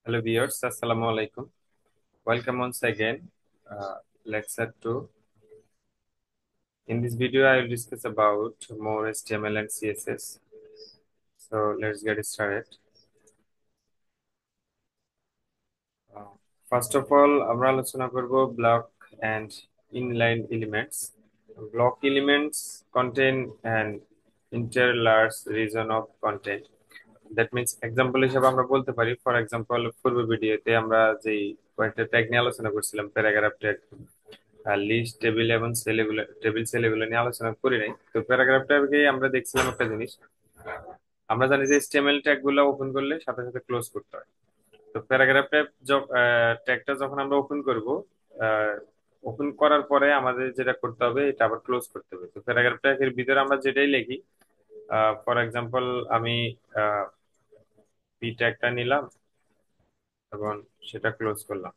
Hello viewers, Assalamu alaikum. Welcome once again. Lecture 2. In this video, I will discuss about more HTML and CSS. So let's get started. Uh, First of all, আমরা আলোচনা করব block and inline elements. Block elements contain an interlarge region of content. That means example হিসেবে আমরা বলতে পারি, for example পূর্ব ভিডিওতে আমরা যেই কয়েকটা ট্যাগ নিয়ে আলোচনা করছিলাম, প্যারাগ্রাফ ট্যাগ, লিস্ট, টেবিল এবং সেল এগুলো নিয়ে আলোচনা করি নাই। তো প্যারাগ্রাফ ট্যাগে আমরা দেখছিলাম একটা জিনিস, আমরা জানি যে HTML ট্যাগ গুলো ওপেন করলে সাথে সাথে ক্লোজ করতে হয়। তো প্যারাগ্রাফ ট্যাগটা যখন আমরা ওপেন করব, ওপেন করার পরে আমাদের যেটা করতে হবে এটা আবার ক্লোজ করতে হবে। তো প্যারাগ্রাফ ট্যাগের ভিতরে আমরা যেটাই লিখি, ফর এক্সাম্পল আমি পি ট্যাগটা নিলাম এবং সেটা ক্লোজ করলাম।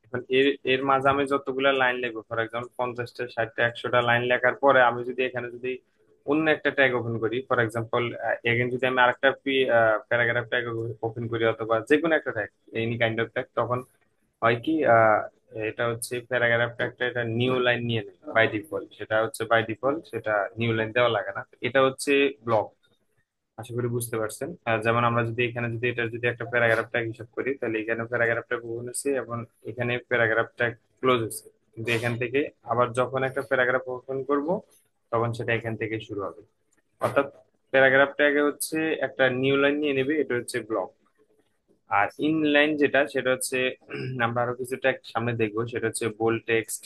এখন এর এর মাঝে আমি যতগুলা লাইন লিখবো, ফর এক্সাম্পল 50টা, 60টা, 100টা লাইন লেখার পরে আমি যদি এখানে যদি অন্য একটা ট্যাগ ওপেন করি, ফর এক্সাম্পল এগেন যদি আমি আরেকটা প্যারাগ্রাফ ট্যাগ ওপেন করি অথবা যে কোনো একটা tag, any kind of tag, তখন হয় কি, এটা হচ্ছে প্যারাগ্রাফ ট্যাগটা এটা নিউ লাইন নিয়ে নেয় বাই ডিফল্ট, সেটা নিউ লাইন দেওয়া লাগে না। এটা হচ্ছে ব্লক। আশা করি বুঝতে পারছেন। যেমন আমরা যদি এখানে যদি এটা যদি একটা প্যারাগ্রাফ ট্যাগ হিসাব করি, তাহলে এখানে প্যারাগ্রাফ ট্যাগ ওপেন হচ্ছে এবং এখানে প্যারাগ্রাফ ট্যাগ ক্লোজ হচ্ছে। কিন্তু এখান থেকে আবার যখন একটা প্যারাগ্রাফ ওপেন করব, তখন সেটা এখান থেকে শুরু হবে। অর্থাৎ প্যারাগ্রাফ ট্যাগে হচ্ছে একটা নিউ লাইন নিয়ে নেবে, এটা হচ্ছে ব্লক। আর ইনলাইন যেটা, সেটা হচ্ছে আমরা আরো কিছু ট্যাগ সামনে দেখবো, সেটা হচ্ছে বোল্ড টেক্সট,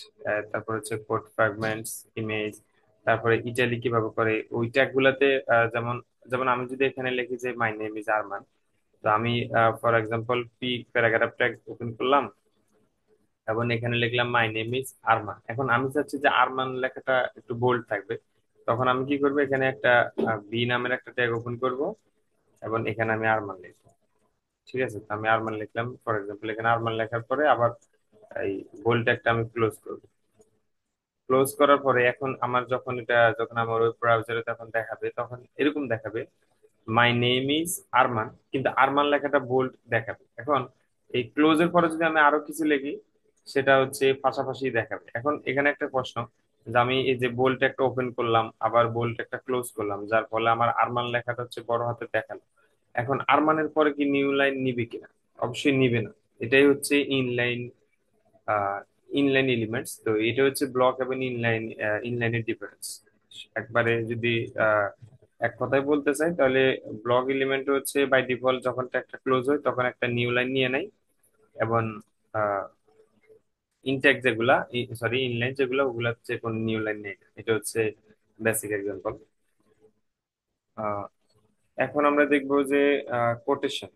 তারপর হচ্ছে কোড ফ্র্যাগমেন্টস, ইমেজ, তারপরে ইটালি কিভাবে করে ওই ট্যাগ গুলাতে। যেমন যেমন আমি যদি এখানে লিখি যে মাই নেম ইজ আরমান, তো আমি for example P paragraph tag open করলাম এবং এখানে লিখলাম মাই নেম ইজ আরমান। এখন আমি চাচ্ছি যে আরমান লেখাটা একটু বোল্ড থাকবে, তখন আমি কি করবো, এখানে একটা বি নামের একটা ট্যাগ ওপেন করব এবং এখানে আমি আরমান লিখবো। ঠিক আছে, তো আমি আরমান লিখলাম, ফর এক্সাম্পল এখানে আরমান লেখার পরে আবার এই বোল্ড ট্যাগটা আমি ক্লোজ করব। ক্লোজ করার পরে এখন আমার যখন আমার ওয়েব ব্রাউজারে তখন দেখাবে, তখন এরকম দেখাবে মাই নেম ইজ আরমান, কিন্তু আরমান লেখাটা বোল্ড দেখাবে। এখন এই ক্লোজের পরে যদি আমি আরো কিছু লিখি, সেটা হচ্ছে পাশাপাশি দেখাবে। এখন এখানে একটা প্রশ্ন, যে আমি এই যে বোল্ড একটা ওপেন করলাম আবার বোল্ড একটা ক্লোজ করলাম, যার ফলে আমার আরমান লেখাটা হচ্ছে বড় হাতে দেখালো। এখন আরমানের পরে কি নিউ লাইন নিবে কিনা? অবশ্যই নিবে না। এটাই হচ্ছে ইনলাইন ইনলাইন এলিমেন্টস। তো এটা হচ্ছে ব্লক এবং ইনলাইনের ডিফারেন্স। একবারে যদি আহ, এক কথায় বলতে চাই, তাহলে ব্লক এলিমেন্ট হচ্ছে বাই ডিফল্ট যখন একটা ক্লোজ হয় তখন একটা নিউ লাইন নিয়ে নেয়, এবং ইনটেক যেগুলা, সরি ইনলাইন যেগুলা, ওগুলা হচ্ছে কোন নিউ লাইন নেই না। এটা হচ্ছে বেসিক এক্সাম্পল। এখন আমরা দেখবো যে quotation,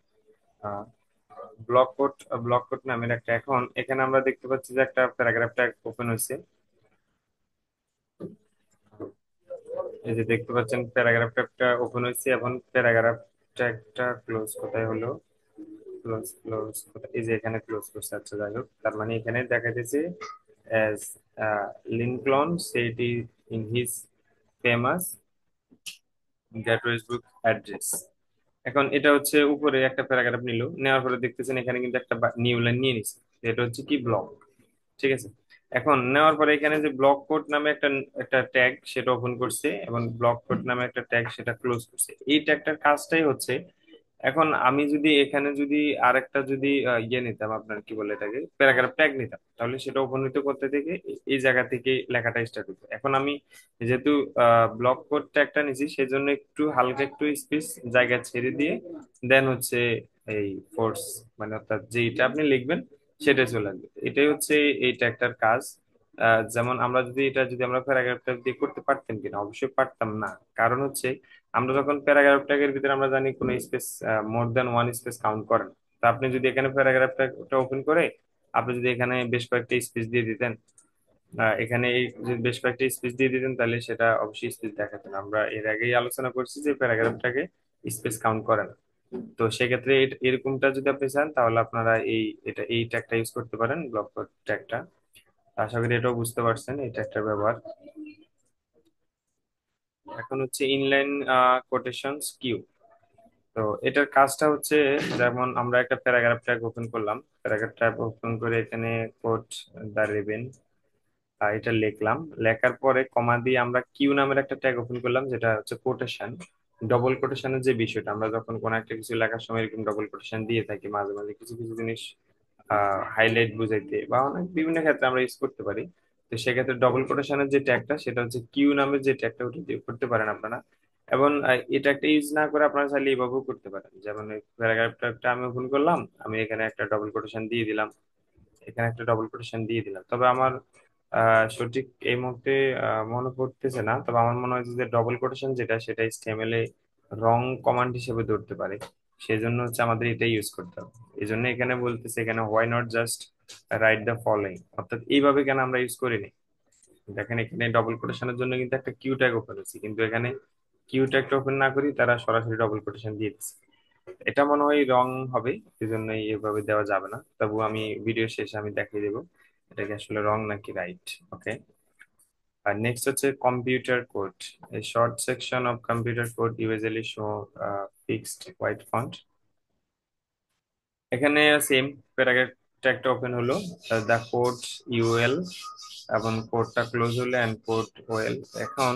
block code. Block code নামের একটা, এখন এখানে আমরা দেখতে পাচ্ছি যে একটা প্যারাগ্রাফ ট্যাগ ওপেন হয়েছে। এই যে দেখতে পাচ্ছেন প্যারাগ্রাফ ট্যাগটা ওপেন হয়েছে এবং প্যারাগ্রাফ ট্যাগটা ক্লোজ কোথায় হলো, ক্লোজ এই যে এখানে ক্লোজ করছে। আচ্ছা, যাই হোক, তার মানে এখানে দেখা যাচ্ছে as Lincoln set in his famous Gettysburg book address. এখন এটা হচ্ছে উপরে একটা প্যারাগ্রাফ নিল, নেওয়ার পরে দেখতেছেন এখানে কিন্তু একটা নিউ লাইন নিয়ে নিছে। এটা হচ্ছে কি, ব্লক। ঠিক আছে, এখন নেওয়ার পরে এখানে যে ব্লক কোড নামে একটা একটা ট্যাগ সেটা ওপেন করছে এবং ব্লক কোড নামে একটা ট্যাগ সেটা ক্লোজ করছে। এই ট্যাগটার কাজটাই হচ্ছে, এখন আমি যদি এখানে যদি আরেকটা যদি ইয়ে নিতাম, আপনার কি বলে এটাকে, প্যারাগ্রাফ ট্যাগ নিতাম, তাহলে সেটা ওপেন হইতে করতে থেকে এই জায়গা থেকে লেখাটা স্টার্ট হতো। এখন আমি যেহেতু ব্লক কোড ট্যাগটা নিছি, সেজন্য একটু হালকা একটু স্পেস জায়গা ছেড়ে দিয়ে দেন হচ্ছে এই ফোর্স, মানে অর্থাৎ যেটা আপনি লিখবেন সেটাই চলে আসবে। এটাই হচ্ছে এই ট্যাগটার কাজ। যেমন আমরা যদি এটা যদি আমরা প্যারাগ্রাফ ট্যাগ দিয়ে করতে পারতাম কিনা, অবশ্যই পারতাম না। কারণ হচ্ছে আমরা যখন প্যারাগ্রাফ ট্যাগের ভিতরে আমরা জানি কোনো space, more than one space count করে না। তা আপনি যদি এখানে প্যারাগ্রাফ ট্যাগটা ওপেন করে আপনি যদি এখানে বেশ কয়েকটা স্পেস দিয়ে দিতেন, এখানে এই যে বেশ কয়েকটা স্পেস দিয়ে দিতেন, তাহলে সেটা অবশ্যই স্পেস দেখাতেন। আমরা এর আগেই আলোচনা করছি যে প্যারাগ্রাফটাকে স্পেস কাউন্ট করে না। তো সেক্ষেত্রে এরকমটা যদি আপনি চান, তাহলে আপনারা এই ট্যাগটা ইউজ করতে পারেন, ব্লক ট্যাগটা। আশা করি এটাও বুঝতে পারছেন এই ট্যাগটার ব্যবহার। এখন হচ্ছে ইনলাইন কোটেশনস কিউ। তো এটার কাজটা হচ্ছে, যেমন আমরা একটা প্যারাগ্রাফ ট্যাগ ওপেন করলাম, প্যারাগ্রাফ ট্যাগ ওপেন করে এখানে কোট দা রেবেন, এটা লিখলাম। লেখার পরে কমা দিয়ে আমরা কিউ নামের একটা ট্যাগ ওপেন করলাম, যেটা হচ্ছে কোটেশন। ডবল কোটেশনের যে বিষয়টা, আমরা যখন কোনো একটা কিছু লেখার সময় এরকম ডবল কোটেশন দিয়ে থাকি মাঝে মাঝে কিছু কিছু জিনিস হাইলাইট বুঝাইতে, বা অনেক বিভিন্ন ক্ষেত্রে আমরা ইউজ করতে পারি। তো সেক্ষেত্রে ডবল কোটেশনের যে ট্যাগটা, সেটা হচ্ছে কিউ নামের যে ট্যাগটা, ওটা দিয়ে করতে পারেন আপনারা। এবং এটা একটা ইউজ না করে আপনারা চাইলে এইভাবেও করতে পারেন। যেমন এই প্যারাগ্রাফ ট্যাগটা আমি ওপেন করলাম, আমি এখানে একটা ডবল কোটেশন দিয়ে দিলাম, এখানে একটা ডবল কোটেশন দিয়ে দিলাম। তবে আমার সঠিক এই মুহূর্তে মনে পড়তেছে না, তবে আমার মনে হয় যে ডবল কোটেশন যেটা, সেটা HTML এ রং কমান্ড হিসেবে ধরতে পারে। সেজন্য হচ্ছে আমাদের এটা ইউজ করতে হবে। এই জন্য এখানে বলতেছে, এখানে why not just write the following, অর্থাৎ এইভাবে কেন আমরা ইউজ করিনি। দেখেন এখানে ডবল কোটেশনের জন্য কিন্তু একটা কিউ ট্যাগ ওপেন হচ্ছে, কিন্তু এখানে কিউ ট্যাগটা ওপেন না করি তারা সরাসরি ডবল কোটেশন দিয়ে দিচ্ছে। এটা মনে হয় রং হবে, সেজন্যই এভাবে দেওয়া যাবে না। তবু আমি ভিডিও শেষে আমি দেখিয়ে দেবো এটা কি আসলে রং নাকি রাইট। ওকে। আর নেক্সট হচ্ছে computer code. A short section of computer code usually show fixed white font. এখানে সেম প্যারাগ্রাফ ট্যাগটা ওপেন হলো, দা কোড ইউএল, এবং কোডটা ক্লোজ হলো এন্ড কোড ওয়েল। এখন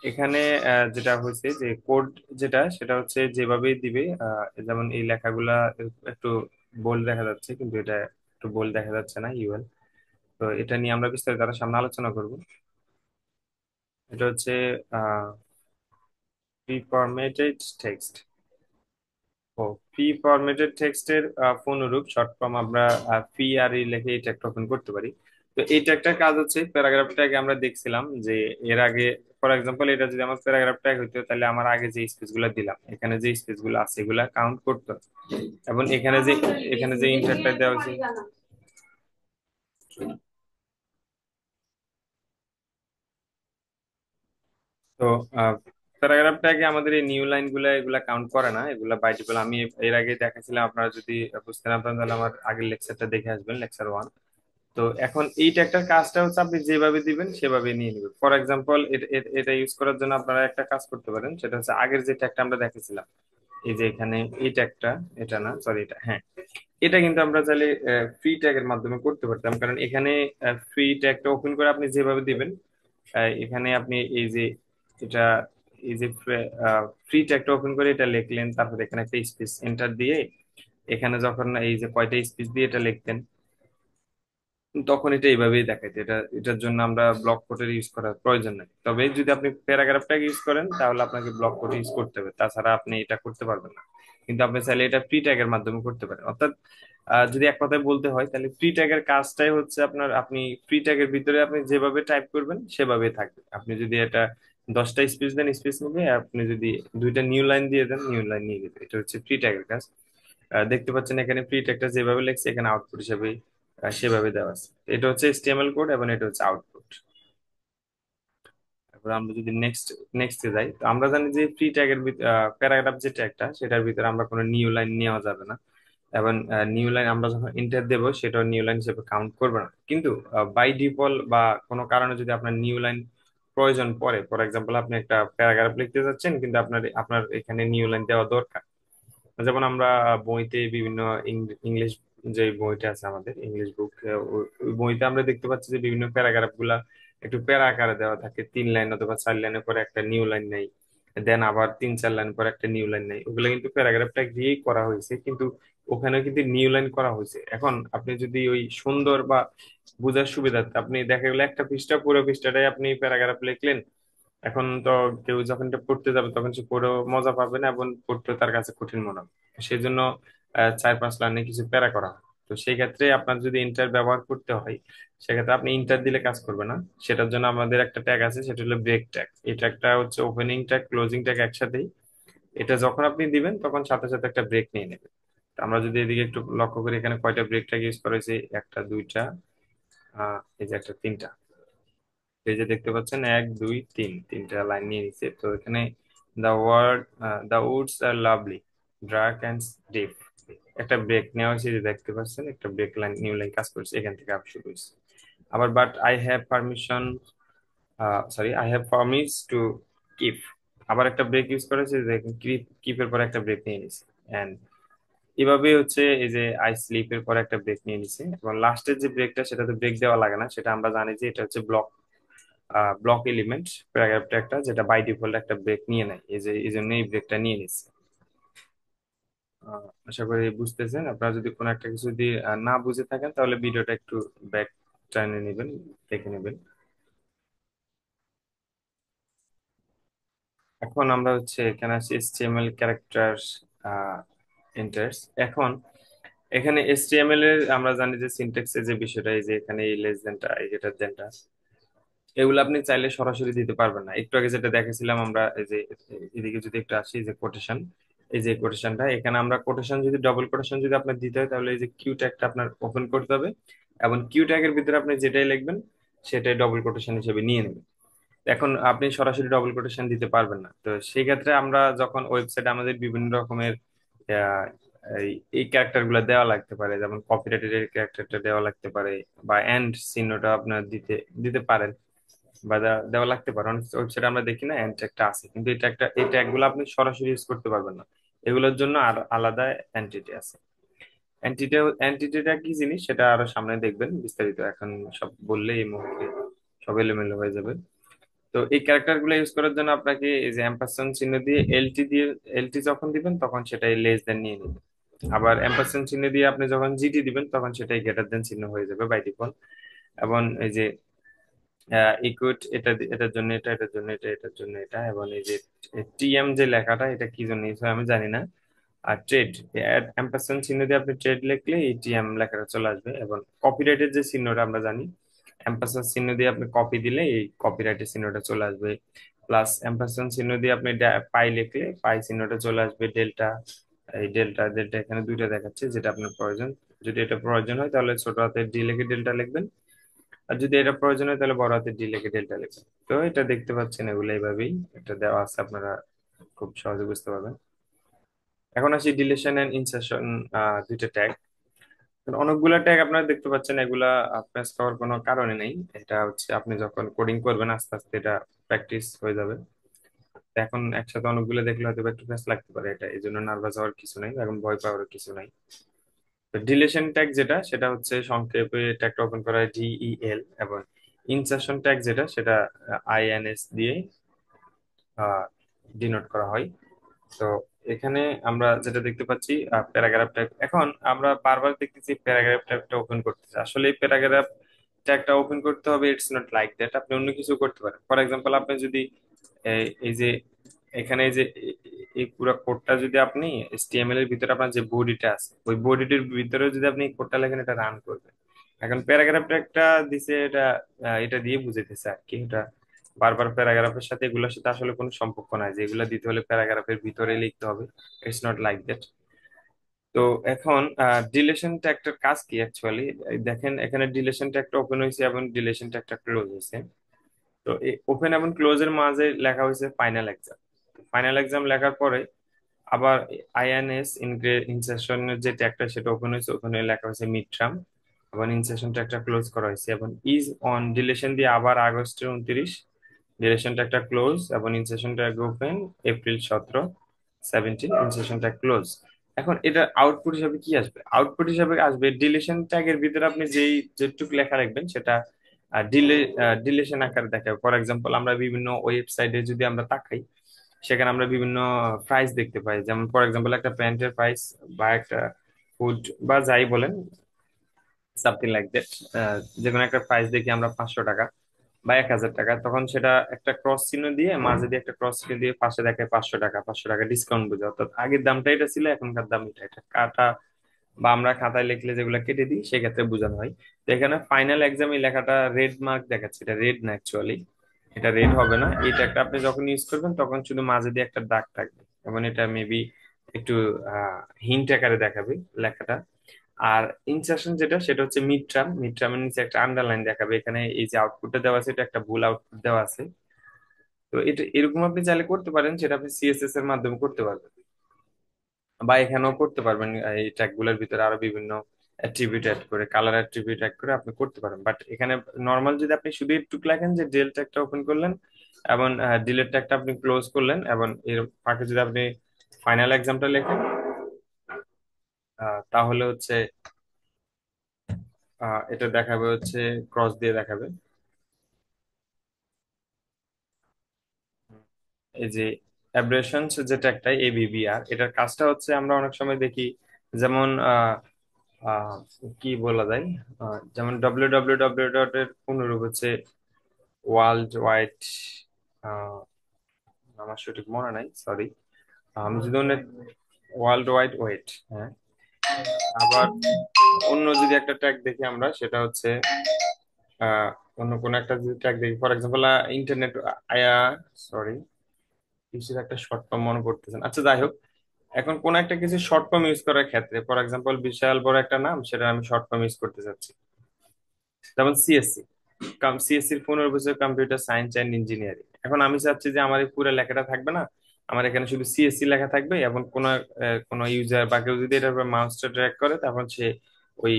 এখানে যেটা হয়েছে যে কোড যেটা, সেটা হচ্ছে যেভাবেই দিবে, যেমন এই লেখাগুলা একটু বোল্ড দেখা যাচ্ছে, কিন্তু এটা একটু বোল্ড দেখা যাচ্ছে না ইউএল। তো এটা নিয়ে আমরা বিস্তারিত আরো সামনে আলোচনা করব। এটা হচ্ছে প্রি ফরম্যাটেড টেক্সট। ও, প্রি ফরম্যাটেড টেক্সটের অনুরূপ শর্ট ফর্ম আমরা পি আর ই লিখে এই ট্যাগটা ওপেন করতে পারি। তো এইটা একটা কাজ হচ্ছে প্যারাগ্রাফ ট্যাগে আমরা দেখছিলাম যে এর আগে, ফর এক্সাম্পল এটা যদি আমার প্যারাগ্রাফ ট্যাগ হইতো, তাহলে আমার আগে যে স্পেস গুলা দিলাম, এখানে যে স্পেস গুলো আছে এগুলা কাউন্ট করতো। এবং এখানে যে ইন্টারটা দেওয়া হয়েছে। তো প্যারাগ্রাফ ট্যাগে আমাদের এই নিউ লাইন গুলা এগুলা কাউন্ট করে না, এগুলা বাই ডিফল্ট। আমি এর আগে দেখাছিলাম, আপনারা যদি বুঝতে না পারেন তাহলে আমার আগের লেকচারটা দেখে আসবেন, লেকচার 1। তো এখন এই ট্যাগটার কাজটা হচ্ছে আপনি যেভাবে দিবেন সেভাবে নিয়ে নেবেন। ফর এক্সাম্পল এটা ইউজ করার জন্য আপনারা একটা কাজ করতে পারেন, সেটা হচ্ছে আগের যে ট্যাগটা আমরা দেখেছিলাম, এই যে এখানে এই ট্যাগটা, এটা না সরি এটা, হ্যাঁ, এটা কিন্তু আমরা চাইলে ফ্রি ট্যাগের মাধ্যমে করতে পারতাম। কারণ এখানে ফ্রি ট্যাগটা ওপেন করে আপনি যেভাবে দিবেন, এখানে আপনি এই যে এটা, এই যে ফ্রি ট্যাগটা ওপেন করে এটা লিখলেন, তারপর এখানে একটা স্পেস এন্টার দিয়ে এখানে যখন এই যে কয়টা স্পেস দিয়ে এটা লিখতেন, তখন এটা এইভাবেই দেখাইতে। এটার জন্য আমরা ব্লক কোডের ইউজ করার প্রয়োজন নেই। তবে যদি আপনি প্যারাগ্রাফটাকে ইউজ করেন, তাহলে আপনাকে ব্লক কোড ইউজ করতে হবে, তাছাড়া আপনি এটা করতে পারবেন না। কিন্তু আপনি চাইলে এটা ফ্রি ট্যাগের মাধ্যমে করতে পারেন। অর্থাৎ যদি এক কথায় বলতে হয়, তাহলে ফ্রি ট্যাগের কাজটাই হচ্ছে আপনার, আপনি ফ্রি ট্যাগের ভিতরে আপনি যেভাবে টাইপ করবেন সেভাবে থাকবে। আপনি যদি এটা 10টা স্পেস দেন, স্পেস নেবে। আপনি যদি দুইটা নিউ লাইন দিয়ে দেন, নিউ লাইন নিয়ে নেবে। এটা হচ্ছে ফ্রি ট্যাগের কাজ। দেখতে পাচ্ছেন এখানে প্রিন্ট একটা যেভাবে লেখছে, এখানে আউটপুট হিসেবে সেভাবে দেওয়া আছে। এটা হচ্ছে HTML কোড এবং এটা হচ্ছে আউটপুট। তারপর আমরা যদি নেক্সটে যাই, তো আমরা জানি যে ফ্রি ট্যাগের প্যারাগ্রাফ যে ট্যাগটা, সেটার ভিতরে আমরা কোনো নিউ লাইন নেওয়া যাবে না। এবং নিউ লাইন আমরা যখন ইন্টার দেব, সেটা নিউ লাইন হিসেবে কাউন্ট করবে না। কিন্তু বাই ডিফল্ট বা কোনো কারণে যদি আপনার নিউ লাইন প্রয়োজন পড়ে, ফর এক্সাম্পল আপনি একটা প্যারাগ্রাফ লিখতে যাচ্ছেন, কিন্তু আপনার আপনার এখানে নিউ লাইন দেওয়া দরকার। যেমন আমরা বইতে বিভিন্ন ইংলিশ যে বইটা আছে আমাদের ইংলিশ বুক, ওই বইতে আমরা দেখতে পাচ্ছি যে বিভিন্ন প্যারাগ্রাফ গুলা একটু প্যারা আকারে দেওয়া থাকে, 3 লাইন অথবা 4 লাইনের পরে একটা নিউ লাইন নেই, দেন আবার 3-4 লাইন পরে একটা নিউ লাইন নেই। ওগুলো কিন্তু প্যারাগ্রাফটা দিয়েই করা হয়েছে, কিন্তু ওখানে কিন্তু নিউ লাইন করা হয়েছে। এখন আপনি যদি ওই সুন্দর বা বোঝার সুবিধার্থে আপনি দেখা গেলো একটা পৃষ্ঠা, পুরো পৃষ্ঠাটাই আপনি প্যারাগ্রাফ লিখলেন, এখন তো কেউ যখন এটা পড়তে যাবে তখন সে পড়েও মজা পাবে না, এবং পড়তে তার কাছে কঠিন মনে হবে। সেই জন্য 4-5 লাইনে কিছু প্যারা করা হয়। তো সেই ক্ষেত্রে আপনার যদি ইন্টার ব্যবহার করতে হয়, সেক্ষেত্রে আপনি ইন্টার দিলে কাজ করবে না। সেটার জন্য আমাদের একটা ট্যাগ আছে, সেটা হলো ব্রেক ট্যাগ। এই ট্যাগটা হচ্ছে ওপেনিং ট্যাগ ক্লোজিং ট্যাগ একসাথেই। এটা যখন আপনি দিবেন তখন সাথে সাথে একটা ব্রেক নিয়ে নেবে। তো আমরা যদি এদিকে একটু লক্ষ্য করি, এখানে কয়টা ব্রেক ট্যাগ ইউজ করা হয়েছে, একটা, দুইটা, এই যে একটা, তিনটা। এই যে দেখতে পাচ্ছেন, 1 2 3, তিনটা লাইন নিয়ে নিচ্ছে। তো এখানে the word, the woods are lovely, dark and deep, একটা ব্রেক নেওয়া হয়েছে, যে দেখতে পাচ্ছেন একটা ব্রেক লাইন, নিউ লাইন কাজ করছে, এখান থেকে আপ শুরু হয়েছে। আবার but I have permission, sorry, I have promise to keep, আবার একটা ব্রেক ইউজ করেছে, দেখুন কিপের পরে একটা ব্রেক নিয়ে নিছে। এন্ড এভাবে হচ্ছে এই যে আই স্লিপের পরে একটা ব্রেক নিয়ে নিছে, এবং লাস্টের যে ব্রেকটা সেটাতে ব্রেক দেওয়া লাগে না, সেটা আমরা জানি যে এটা হচ্ছে ব্লক এলিমেন্ট প্যারাগ্রাফটা একটা, যেটা বাই ডিফল্ট একটা ব্রেক নিয়ে নেয়, এই যে এই জন্য এই ব্রেকটা নিয়ে নিচ্ছে। আশা করি বুঝতেছেন। আপনারা যদি কোনো একটা কিছু যদি না বুঝে থাকেন তাহলে ভিডিওটা একটু ব্যাক টাইনে নেবেন, দেখে নেবেন। এখন আমরা হচ্ছে এখানে আছি HTML ক্যারেক্টার এন্টার্স। এখন এখানে HTML এর আমরা জানি যে সিনট্যাক্সের যে বিষয়টা, এই যে এখানে এই লেস দেনটা, এই যেটা দেনটা, এগুলো আপনি চাইলে সরাসরি দিতে পারবেন না। একটু আগে যেটা দেখেছিলাম আমরা, এই যে এদিকে যদি একটু আসি, যে কোটেশন, এই যে কোটেশনটা, এখানে আমরা কোটেশন যদি ডবল কোটেশন যদি আপনার দিতে হয় তাহলে এই যে কিউ ট্যাগটা আপনার ওপেন করতে হবে, এবং কিউ ট্যাগের ভিতরে আপনি যেটাই লিখবেন সেটাই ডবল কোটেশন হিসেবে নিয়ে নেবেন। এখন আপনি সরাসরি ডবল কোটেশন দিতে পারবেন না, তো সেই ক্ষেত্রে আমরা যখন ওয়েবসাইটে আমাদের বিভিন্ন রকমের আহ, এই ক্যারেক্টার গুলো দেওয়া লাগতে পারে, যেমন কপিরাইটের ক্যারেক্টারটা দেওয়া লাগতে পারে, বা এন্ড চিহ্নটা আপনার দিতে দিতে পারেন, বা দেওয়া লাগতে পারে। অনেক ওয়েবসাইটে আমরা দেখি না এন্ড ট্যাগটা আছে, কিন্তু এই ট্যাগ গুলো আপনি সরাসরি ইউজ করতে পারবেন না। এগুলোর জন্য আর আলাদা এন্টিটি আছে। এন্টিটিটা কি জিনিস সেটা আরো সামনে দেখবেন বিস্তারিত, এখন সব বললে এই মুহূর্তে সব এলোমেলো হয়ে যাবে। তো এই ক্যারেক্টার গুলো ইউজ করার জন্য আপনাকে এই যে এম্পারসেন্ড চিহ্ন দিয়ে এলটি যখন দিবেন তখন সেটাই লেস দেন নিয়ে নেবেন। আবার এম্পারসেন্ড চিহ্ন দিয়ে আপনি যখন জিটি দিবেন তখন সেটাই গ্রেটার দেন চিহ্ন হয়ে যাবে বাই ডিফল্ট। এবং এই যে ইকুইট, এটার জন্য এটা, এটার জন্য এটা, এটার জন্য এটা, এবং এই যে টিএম যে লেখাটা, এটা কি জন্য use হয় আমি জানি না। আর ট্রেড, এম্পারসেন্ড চিহ্ন দিয়ে আপনি ট্রেড লিখলে এই টিএম লেখাটা চলে আসবে। এবং কপিরাইটের যে চিহ্নটা আমরা জানি, এম্পারসেন্ড চিহ্ন দিয়ে আপনি কপি দিলে এই কপিরাইটের চিহ্নটা চলে আসবে। প্লাস এম্পারসেন্ড চিহ্ন দিয়ে আপনি পাই লিখলে পাই চিহ্নটা চলে আসবে। ডেল্টা, এই ডেল্টা ডেল্টা এখানে দুইটা দেখাচ্ছে, যেটা আপনার প্রয়োজন। যদি এটা প্রয়োজন হয় তাহলে ছোট হাতের ডি লিখে ডেল্টা লিখবেন, আর যদি এটা প্রয়োজন হয় তাহলে বড় হাতের ডি লিখে ডেল্টা লিখবেন। তো এটা দেখতে পাচ্ছেন, এগুলো এইভাবেই এটা দেওয়া আছে, আপনারা খুব সহজে বুঝতে পারবেন। এখন আসি ডিলিশন এন্ড ইনসার্শন, দুইটা ট্যাগ। অনেকগুলা ট্যাগ আপনারা দেখতে পাচ্ছেন, এগুলা প্রেস করার কোনো কারণে নেই। এটা হচ্ছে আপনি যখন কোডিং করবেন আস্তে আস্তে এটা প্র্যাকটিস হয়ে যাবে। তো এখন একসাথে অনেকগুলো দেখলে হয়তো বা একটু প্রেস লাগতে পারে, এটা এই জন্য নার্ভাস হওয়ার কিছু নাই, এখন ভয় পাওয়ার কিছু নাই। তো ডিলিশন ট্যাগ যেটা, সেটা হচ্ছে সংক্ষেপে ট্যাগটা ওপেন করা হয় DEL, এবং ইনসার্শন ট্যাগ যেটা, সেটা INS দিয়ে ডিনোট করা হয়। তো এখানে আমরা যেটা দেখতে পাচ্ছি প্যারাগ্রাফ টাইপ, এখন আমরা বারবার দেখতেছি প্যারাগ্রাফ টাইপটা ওপেন করতেছে। আসলে এই প্যারাগ্রাফ ট্যাগটা ওপেন করতে হবে, ইটস নট লাইক দ্যাট। আপনি অন্য কিছু করতে পারেন। ফর এক্সাম্পল, আপনি যদি এই যে এখানে এই যে এই পুরো কোডটা যদি আপনি HTML এর ভিতরে আপনার যে বডিটা আছে, ওই বডিটির ভিতরে যদি আপনি কোডটা লেখেন, এটা রান করবে। এখন প্যারাগ্রাফ ট্যাগটা দিছে, এটা এটা দিয়ে বুঝাইতেছে আর কি। এটা বারবার প্যারাগ্রাফের সাথে এগুলোর সাথে আসলে কোনো সম্পর্ক নাই যে এগুলো দিতে হলে প্যারাগ্রাফের ভিতরে লিখতে হবে। It's not like that. তো এখন ডিলেশন ট্যাগটার কাজ কি অ্যাকচুয়ালি, দেখেন এখানে ডিলেশন ট্যাগটা ওপেন হয়েছে এবং ডিলেশন ট্যাগটা ক্লোজ হয়েছে। তো এই ওপেন এবং ক্লোজ এর মাঝে লেখা হয়েছে ফাইনাল এক্সাম। ফাইনাল এক্সাম লেখার পরে আবার INS ইনসেশনের যে ট্যাগটা সেটা ওপেন হয়েছে, ওখানে লেখা হয়েছে মিড টার্ম, এবং ইনসেশন ট্যাগটা ক্লোজ করা হয়েছে। এবং ইজ অন ডিলেশন দিয়ে আবার আগস্টের 29 ডিলেশন ট্যাগটা ক্লোজ, এবং incision tag open April 17 incision tag close. এখন এটা আউটপুট হিসাবে কি আসবে? আউটপুট হিসাবে আসবে ডিলিশন ট্যাগের ভিতরে আপনি যেটুকু লেখা রাখবেন সেটা ডিলেশন আকারে দেখাবে। ফর এক্সাম্পল, আমরা বিভিন্ন ওয়েবসাইটে যদি আমরা তাকাই, সেখানে আমরা বিভিন্ন প্রাইস দেখতে পাই। যেমন ফর এক্সাম্পল, একটা প্যান্টের প্রাইস বা একটা ফুড বা যাই বলেন, সামথিং লাইক দ্যাট, যে কোনো একটা প্রাইস দেখি আমরা 500 টাকা বা 1000 টাকা, তখন সেটা একটা ক্রস চিহ্ন দিয়ে, মাঝে দিয়ে একটা ক্রস চিহ্ন দিয়ে পাশে দেখায় 500 টাকা, 500 টাকা ডিসকাউন্ট বোঝা। অর্থাৎ আগের দামটা এটা ছিল, এখনকার দাম এটা। এটা কাটা বা আমরা খাতায় লিখলে যেগুলো কেটে দিই সেক্ষেত্রে বোঝানো হয়। তো এখানে ফাইনাল এক্সামে লেখাটা রেড মার্ক দেখাচ্ছে, এটা রেড না অ্যাকচুয়ালি, এটা রেড হবে না। এটা একটা আপনি যখন ইউজ করবেন তখন শুধু মাঝে দিয়ে একটা দাগ থাকবে, এবং এটা মেবি একটু হিন্ট আকারে দেখাবে লেখাটা। আর ইনসার্শন যেটা, সেটা হচ্ছে মিড টার্মের নিচে একটা আন্ডারলাইন দেখাবে। এখানে এই যে আউটপুটটা দেওয়া আছে, এটা একটা ভুল আউটপুট দেওয়া আছে। তো এটা এরকম আপনি চাইলে করতে পারেন, সেটা আপনি CSS এর মাধ্যমে করতে পারবেন, বা এখানেও করতে পারবেন। এই ট্যাগ গুলোর ভিতরে আরো বিভিন্ন অ্যাট্রিবিউট অ্যাড করে, কালার অ্যাট্রিবিউট অ্যাড করে আপনি করতে পারেন। বাট এখানে নর্মাল যদি আপনি শুধু একটু লেখেন যে ডেল ট্যাগটা ওপেন করলেন, এবং ডিলেট ট্যাগটা আপনি ক্লোজ করলেন, এবং এর ফাঁকে যদি আপনি ফাইনাল এক্সামটা লেখেন, তাহলে হচ্ছে এটা দেখাবে হচ্ছে ক্রস দিয়ে দেখাবে। এই যে অ্যাব্রেশন যে ট্যাগটা এবিবিআর, এটার কাজটা হচ্ছে আমরা অনেক সময় দেখি, যেমন আহ, কি বলা যায়, যেমন www ডট এর অনুরূপ হচ্ছে ওয়ার্ল্ড ওয়াইড, আমার সঠিক মনে নাই, সরি। আমি যদি অনেক ওয়ার্ল্ড ওয়াইড ওয়েট, হ্যাঁ। আবার অন্য যদি একটা ট্যাগ দেখি আমরা, সেটা হচ্ছে আহ, অন্য কোন একটা যদি ট্যাগ দেখি, ফর এক্সাম্পল ইন্টারনেট, আয়া, সরি, কিছুর একটা শর্ট ফর্ম মনে করতেছেন, আচ্ছা যাই হোক। এখন কোন একটা কিছু শর্ট ফর্ম ইউজ করার ক্ষেত্রে, ফর এক্সাম্পল বিশাল বড় একটা নাম, সেটা আমি শর্ট ফর্ম ইউজ করতে চাচ্ছি, যেমন সিএসসি। সিএসসি এর 15 বছর কম্পিউটার সায়েন্স অ্যান্ড ইঞ্জিনিয়ারিং। এখন আমি চাচ্ছি যে আমার এই পুরো লেখাটা থাকবে না, আমার এখানে শুধু সিএসসি লেখা থাকবে, এবং কোনো ইউজার বা কেউ যদি এটার উপর মাউসটা ড্র্যাগ করে, তখন সে ওই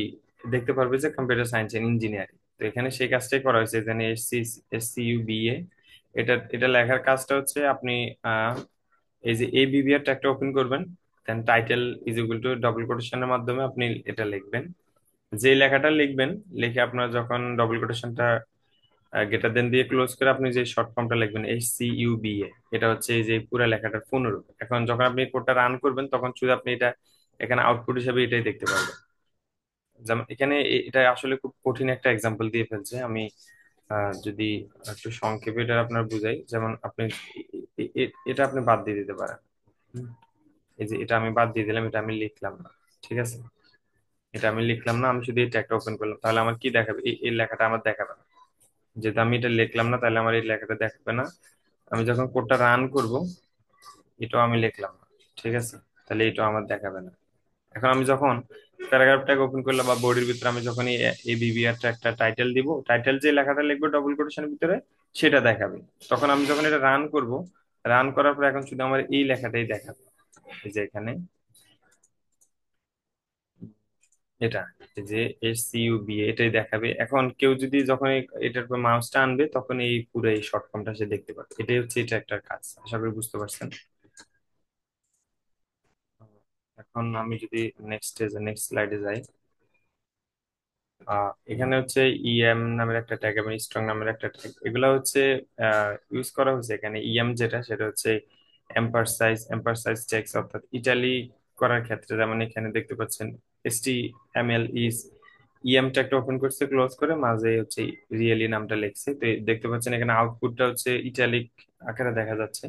দেখতে পারবে যে কম্পিউটার সায়েন্স এন্ড ইঞ্জিনিয়ারিং। তো এখানে সেই কাজটাই করা হয়েছে, এখানে S C you B A. এটা লেখার কাজটা হচ্ছে আপনি এই যে এবিবিআর ট্যাগটা ওপেন করবেন, then title is equal to double কোটেশনের মাধ্যমে আপনি এটা লিখবেন। যে লেখাটা লিখবেন, লিখে আপনার যখন ডবল কোটেশনটা গেটার দেন দিয়ে ক্লোজ করে আপনি যে শর্ট ফর্মটা লিখবেন HCUBA, এটা হচ্ছে এই যে পুরো লেখাটার পুনরূপ। এখন যখন আপনি কোডটা রান করবেন, তখন শুধু আপনি এটা এখানে আউটপুট হিসেবে এটাই দেখতে পারবেন। যেমন এখানে এটা আসলে খুব কঠিন একটা এক্সাম্পল দিয়ে ফেলছে। আমি যদি একটু সংক্ষেপে এটা আপনার বুঝাই, যেমন আপনি এটা আপনি বাদ দিয়ে দিতে পারেন। হুম। এই যে এটা আমি বাদ দিয়ে দিলাম, এটা আমি লিখলাম না, ঠিক আছে। এটা আমি লিখলাম না, আমি শুধু এই ট্যাগটা ওপেন করলাম, তাহলে আমার কি দেখাবে? এই লেখাটা আমার দেখাবে না। যেহেতু আমি এটা লিখলাম না, তাহলে আমার এই লেখাটা দেখাবে না। আমি যখন কোডটা রান করব, এটাও আমি লিখলাম না, ঠিক আছে, তাহলে এটাও আমার দেখাবে না। এখন আমি যখন প্যারাগ্রাফ ট্যাগ ওপেন করলাম বা বডির ভিতরে আমি যখন এই বিবিআর একটা টাইটেল দিব, টাইটেল যে লেখাটা লিখবো ডবল কোটেশনের ভিতরে, সেটা দেখাবে। তখন আমি যখন এটা রান করব, রান করার পর এখন শুধু আমার এই লেখাটাই দেখাবে। এই যে এখানে এটা, এই যে SCUB এটাই দেখাবে। এখন কেউ যদি যখন এটার উপর মাউসটা আনবে, তখন এই পুরো এই শর্ট ফর্মটা সে দেখতে পাবে। এটাই হচ্ছে এটা একটা কাজ, আশা করি বুঝতে পারছেন। এখন আমি যদি নেক্সট স্লাইডে যাই, এখানে হচ্ছে ইএম নামের একটা ট্যাগ এবং স্ট্রং নামের একটা ট্যাগ, এগুলা হচ্ছে ইউজ করা হয়েছে। এখানে ইএম যেটা, সেটা হচ্ছে এম্পারসাইজ টেক্সট, অর্থাৎ ইটালি করার ক্ষেত্রে। যেমন এখানে দেখতে পাচ্ছেন HTML ইজ, ইএম ট্যাগটা ওপেন করছে ক্লোজ করে, মাঝে হচ্ছে রিয়েলি নামটা লিখছে। তো দেখতে পাচ্ছেন এখানে আউটপুটটা হচ্ছে ইটালিক আকারে দেখা যাচ্ছে।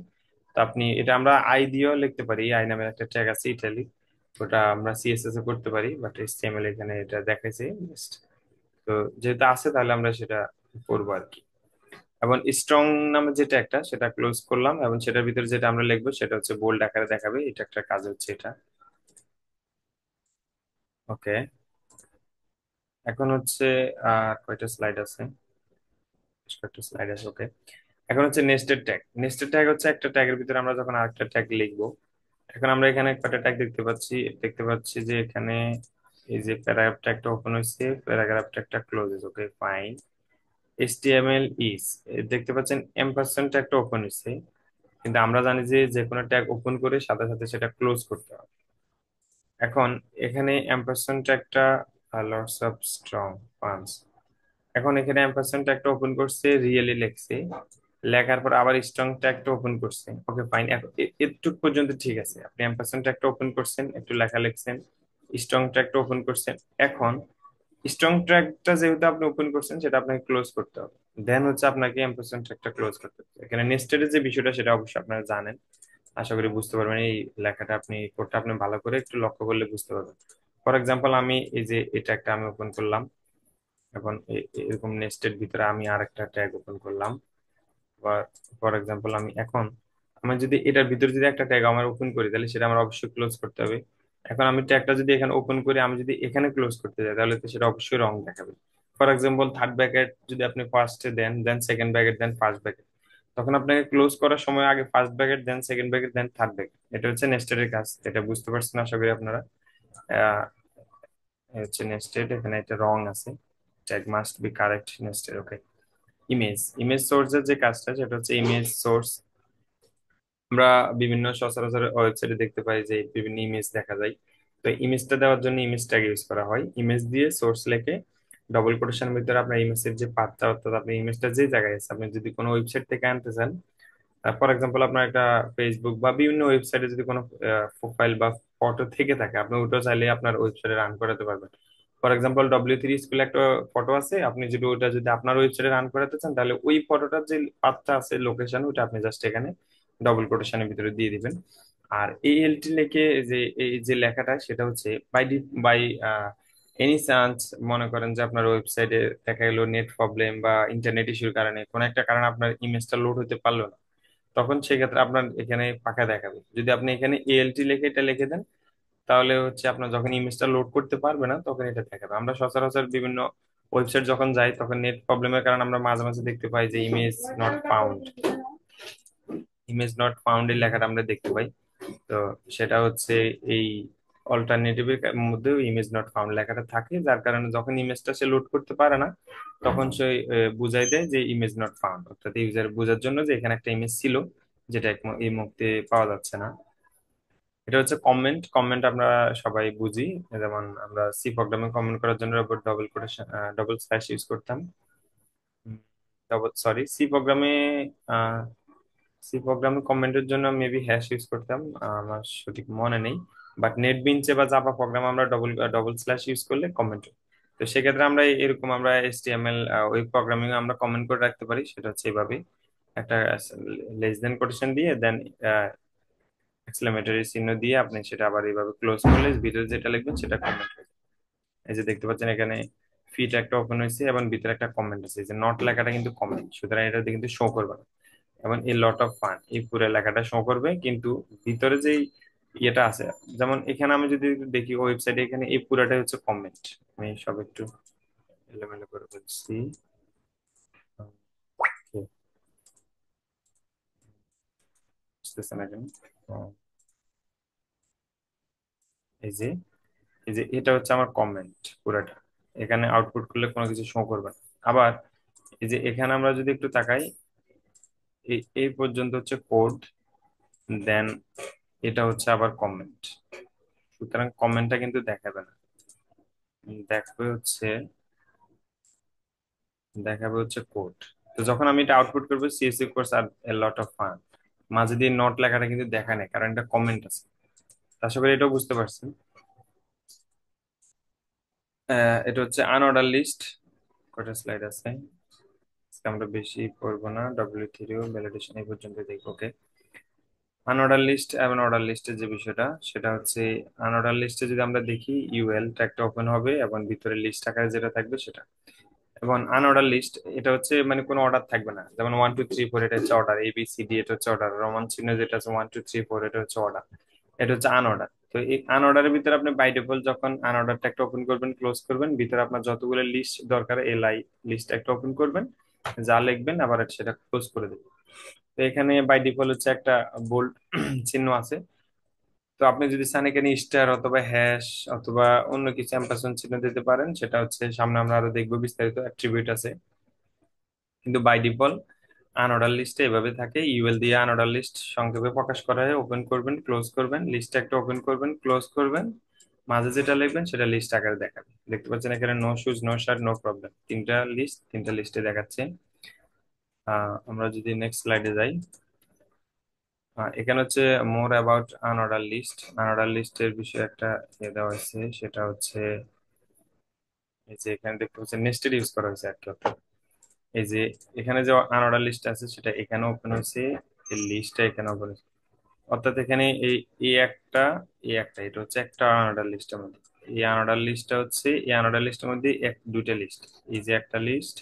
তো আপনি এটা আমরা আই দিয়েও লিখতে পারি, আই নামের একটা ট্যাগ আছে ইটালি, ওটা আমরা সিএসএস এ করতে পারি, বাট HTML এখানে এটা দেখাইছে just। তো যেহেতু আছে, তাহলে আমরা সেটা করবো আর কি। এবং স্ট্রং নামে যেটা একটা, সেটা ক্লোজ করলাম, এবং সেটার ভিতরে যেটা আমরা লিখবো সেটা হচ্ছে বোল্ড আকারে দেখাবে। এটা একটা কাজ হচ্ছে এটা। ওকে, এখন হচ্ছে কয়টা স্লাইড আছে? বেশ কয়েকটা স্লাইড আছে, ওকে। এখন হচ্ছে নেস্টেড ট্যাগ। নেস্টেড ট্যাগ হচ্ছে একটা ট্যাগের ভিতরে আমরা যখন আরেকটা ট্যাগ লিখবো। এখন আমরা এখানে কয়টা ট্যাগ দেখতে পাচ্ছি যে এখানে এই যে প্যারাগ্রাফ ট্যাগটা ওপেন হয়েছে, প্যারাগ্রাফ ট্যাগটা ক্লোজ হয়েছে, ওকে ফাইন। HTML ইজ, দেখতে পাচ্ছেন এম্পারসেন্ট একটা ওপেন হয়েছে, কিন্তু আমরা জানি যে যে কোনো ট্যাগ ওপেন করে সাথে সাথে সেটা ক্লোজ করতে হবে। এখন এখানে এম্পারসেন্ট একটা লটস অফ স্ট্রং পাঞ্চ, এখন এখানে এম্পারসেন্ট একটা ওপেন করছে, রিয়েলি লেখছে, লেখার পর আবার স্ট্রং ট্যাগটা ওপেন করছে, ওকে ফাইন। এটুক পর্যন্ত ঠিক আছে, আপনি এম্পারসেন্ট একটা ওপেন করছেন, একটু লেখা লিখছেন, স্ট্রং ট্যাগটা ওপেন করছেন। এখন স্ট্রং ট্র্যাকটা যেহেতু আপনি ওপেন করছেন, সেটা আপনাকে ক্লোজ করতে হবে। দেন হচ্ছে আপনাকে এম্পারসেন্ট ট্র্যাকটা ক্লোজ করতে হবে। এখানে নেস্টেড যে বিষয়টা, সেটা অবশ্যই আপনারা জানেন, আশা করি বুঝতে পারবেন। এই লেখাটা আপনি কোডটা আপনি ভালো করে একটু লক্ষ্য করলে বুঝতে পারবেন। ফর এক্সাম্পল আমি এই যে এটা একটা আমি ওপেন করলাম, এখন এরকম নেস্টেড ভিতরে আমি আরেকটা ট্যাগ ওপেন করলাম, বা ফর এক্সাম্পল আমি যদি এটার ভিতরে যদি একটা ট্যাগ আমার ওপেন করি, তাহলে সেটা আমার অবশ্যই ক্লোজ করতে হবে। এখন আমি ট্যাগটা যদি এখানে ওপেন করি, আমি যদি এখানে ক্লোজ করতে যাই, তাহলে তো সেটা অবশ্যই রং দেখাবে। ফর এক্সাম্পল থার্ড ব্র্যাকেট যদি আপনি ফার্স্টে দেন, then second bracket, then first bracket, তখন আপনাকে ক্লোজ করার সময় আগে first bracket, then second bracket, then third bracket. এটা হচ্ছে নেস্টেড এর কাজ, এটা বুঝতে পারছেন আশা করি আপনারা। আহ এই হচ্ছে নেস্টেড, এখানে একটা রং আছে, tag must be correct nested, okay. Image image সোর্সের যে কাজটা সেটা হচ্ছে ইমেজ সোর্স। আমরা বিভিন্ন সচরাচর ওয়েবসাইটে দেখতে পাই যে বিভিন্ন ইমেজ দেখা যায়। তো ইমেজটা দেওয়ার জন্য ইমেজ ট্যাগ ইউজ করা হয়, ইমেজ দিয়ে সোর্স লিখে ডবল কোটেশনের ভিতরে আপনার ইমেজের যে পাথটা, অর্থাৎ আপনি ইমেজটা যে জায়গায় আছে, আপনি যদি কোনো ওয়েবসাইট থেকে আনতে চান, ফর এক্সাম্পল আপনার একটা ফেসবুক বা বিভিন্ন ওয়েবসাইটে যদি কোনো প্রোফাইল বা ফটো থেকে থাকে, আপনি ওটা চাইলে আপনার ওয়েবসাইটে রান করাতে পারবেন। ফর এক্সাম্পল W3 স্কুলে একটা ফটো আছে, আপনি যদি ওটা যদি আপনার ওয়েবসাইটে রান করাতে চান, তাহলে ওই ফটোটার যে পাথটা আছে, লোকেশন, ওটা আপনি জাস্ট এখানে ডবল কোটেশনের ভিতরে দিয়ে দিবেন। আর ALT লিখে যে এই যে লেখাটা, সেটা হচ্ছে বাই এনি চান্স, মনে করেন যে আপনার ওয়েবসাইটে দেখা গেলো নেট প্রবলেম বা ইন্টারনেট ইস্যুর কারণে কোনো একটা কারণে আপনার ইমেজটা লোড হতে পারলো না, তখন সেক্ষেত্রে আপনার এখানে ফাঁকা দেখাবে। যদি আপনি এখানে ALT লিখে এটা লিখে দেন, তাহলে হচ্ছে আপনার যখন ইমেজটা লোড করতে পারবে না, তখন এটা দেখাবে। আমরা সচরাচর বিভিন্ন ওয়েবসাইট যখন যাই, তখন নেট প্রবলেমের কারণে আমরা মাঝে মাঝে দেখতে পাই যে ইমেজ নট ফাউন্ড এর লেখাটা আমরা দেখতে পাই। তো সেটা হচ্ছে এই অল্টারনেটিভের মধ্যেও ইমেজ নট ফাউন্ড লেখাটা থাকে, যার কারণে যখন ইমেজটা সে লোড করতে পারে না, তখন সে বুঝাই দেয় যে ইমেজ নট ফাউন্ড, অর্থাৎ ইউজার বোঝার জন্য যে এখানে একটা ইমেজ ছিল যেটা এই মুহূর্তে পাওয়া যাচ্ছে না। এটা হচ্ছে কমেন্ট। কমেন্ট আমরা সবাই বুঝি, যেমন আমরা সি প্রোগ্রামে কমেন্ট করার জন্য double quotation, double slash use করতাম। ডবল সরি সি প্রোগ্রামে কমেন্টের জন্য মেবি হ্যাশ ইউজ করতাম, আমার সঠিক মনে নেই। বাট নেট বিনসে বা জাভা প্রোগ্রাম আমরা ডবল ডবল স্ল্যাশ ইউজ করলে কমেন্ট। তো সেক্ষেত্রে আমরা এরকম আমরা HTML ওয়েব প্রোগ্রামিং আমরা কমেন্ট করে রাখতে পারি, সেটা হচ্ছে এইভাবে একটা লেস দেন কোটেশন দিয়ে দেন এক্সক্লেমেটরি চিহ্ন দিয়ে আপনি সেটা আবার এইভাবে ক্লোজ করলে ভিতরে যেটা লিখবেন সেটা কমেন্ট হয়ে যাবে। এই যে দেখতে পাচ্ছেন এখানে ফিট একটা ওপেন হয়েছে এবং ভিতরে একটা কমেন্ট আছে, এই যে নট লেখাটা কিন্তু কমেন্ট, সুতরাং এটা কিন্তু শো করবে না। এবং এই লট অফ ফান এই পুরো লেখাটা শো করবে, কিন্তু ভিতরে যেই ইয়েটা আছে, যেমন এখানে আমি যদি দেখি ওয়েবসাইটে, এখানে এই পুরাটাই হচ্ছে কমেন্ট। আমি সব একটু এলোমেলো করে বলছি। Okay, বুঝতেছেন এখন? তো এই যে এটা হচ্ছে আমার কমেন্ট পুরাটা, এখানে আউটপুট করলে কোনো কিছু শো করবে না। আবার এই যে এখানে আমরা যদি একটু তাকাই, এই পর্যন্ত হচ্ছে কোড, দেন এটা হচ্ছে আবার কমেন্ট, সুতরাং কমেন্টটা কিন্তু দেখাবে না। দেখবে হচ্ছে দেখাবে হচ্ছে কোড। তো যখন আমি এটা আউটপুট করবো CSV কোর্স আর এ লট অফ ফান, মাঝে দিয়ে নট লেখাটা কিন্তু দেখা নেই, কারণ এটা কমেন্ট আছে। আশা করি এটাও বুঝতে পারছেন। এটা হচ্ছে আনঅর্ডার লিস্ট। কটা স্লাইড আছে, আজকে আমরা বেশি করবো না, W3 ভ্যালিডেশন এই পর্যন্ত দেখবো। ওকে, আনঅর্ডার লিস্ট এবং অর্ডার লিস্টের যে বিষয়টা, সেটা হচ্ছে আনঅর্ডার লিস্টে যদি আমরা দেখি UL ট্যাগটা ওপেন হবে এবং ভিতরে লিস্ট আকারে যেটা থাকবে সেটা। এবং আনঅর্ডার লিস্ট এটা হচ্ছে মানে কোনো অর্ডার থাকবে না, যেমন 1 2 3 4 এটা হচ্ছে অর্ডার, ABCD এটা হচ্ছে অর্ডার, রোমান চিহ্ন যেটা আছে 1 2 3 4 এটা হচ্ছে অর্ডার, এটা হচ্ছে আনঅর্ডার। তো এই আনঅর্ডারের ভিতরে আপনি বাই ডিফল্ট যখন আনঅর্ডারটা একটা ওপেন করবেন ক্লোজ করবেন, ভিতরে আপনার যতগুলো লিস্ট দরকার LI লিস্ট একটা ওপেন করবেন, যা লিখবেন আবার সেটা ক্লোজ করে দেবেন। তো এখানে বাই ডিফল্ট হচ্ছে একটা বোল্ড চিহ্ন আছে। তো আপনি যদি চান এখানে স্টার অথবা হ্যাশ অথবা অন্য কিছু অ্যাম্পারস্যান্ড চিহ্ন দিতে পারেন, সেটা হচ্ছে সামনে আমরা আরো দেখবো, বিস্তারিত অ্যাট্রিবিউট আছে। কিন্তু বাই ডিফল্ট আনঅর্ডার লিস্টে এভাবে থাকে, UL দিয়ে আনঅর্ডার লিস্ট সংক্ষেপে প্রকাশ করা হয়। ওপেন করবেন ক্লোজ করবেন, লিস্ট একটা ওপেন করবেন ক্লোজ করবেন, মাঝে যেটা লিখবেন সেটা লিস্ট আকারে দেখাবে। দেখতে পাচ্ছেন এখানে no shoes no shirt no problem, তিনটা লিস্টে দেখাচ্ছে। আমরা যদি নেক্সট স্লাইডে যাই, এখানে হচ্ছে more about unordered list. Unordered লিস্টের বিষয়ে একটা ইয়ে দেওয়া হয়েছে, সেটা হচ্ছে এই যে এখানে দেখতে পাচ্ছেন নেস্টেড ইউজ করা হয়েছে আর কি, অর্থাৎ এই যে এখানে যে আনঅর্ডার লিস্ট আছে সেটা এখানে ওপেন হয়েছে, এই লিস্টটা এখানে ওপেন হয়েছে, অর্থাৎ এখানে এই একটা এটা হচ্ছে একটা আনঅর্ডার লিস্টের মধ্যে। এই আনঅর্ডার লিস্টের মধ্যে দুইটা লিস্ট, এই যে একটা লিস্ট,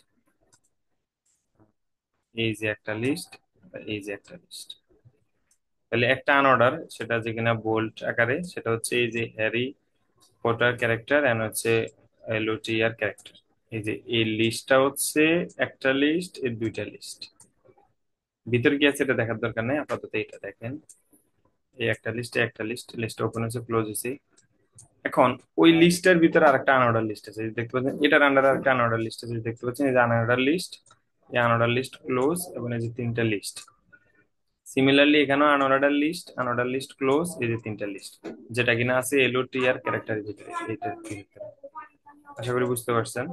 এই যে একটা লিস্ট, এই যে একটা লিস্ট। তাহলে একটা আনঅর্ডার সেটা যেখানে বোল্ড আকারে, সেটা হচ্ছে এই যে হ্যারি পটার ক্যারেক্টার এন্ড হচ্ছে LOTR ক্যারেক্টার। এই যে এই লিস্টটা হচ্ছে একটা লিস্ট, এই দুইটা লিস্ট। ভিতরে কি আছে এটা দেখার দরকার নেই, আপাতত এটা দেখেন। এই একটা লিস্ট, একটা লিস্ট ওপেন হচ্ছে ক্লোজ হয়েছে। এখন ওই লিস্টের ভিতরে আরেকটা আনঅর্ডার লিস্ট আছে, এই যে দেখতে পাচ্ছেন এটার আন্ডারে আরেকটা আনঅর্ডার লিস্ট আছে, এই যে দেখতে পাচ্ছেন এই যে আনঅর্ডার লিস্ট। এই আনঅর্ডার লিস্ট ক্লোজ এবং এই যে তিনটা লিস্ট। সিমিলারলি এখানেও unordered list, unordered list close, এই যে তিনটা লিস্ট, যেটা কিনা আছে এলওটি আর ক্যারেক্টারের ভিতরে, এইটার ভিতরে। আশা করি বুঝতে পারছেন।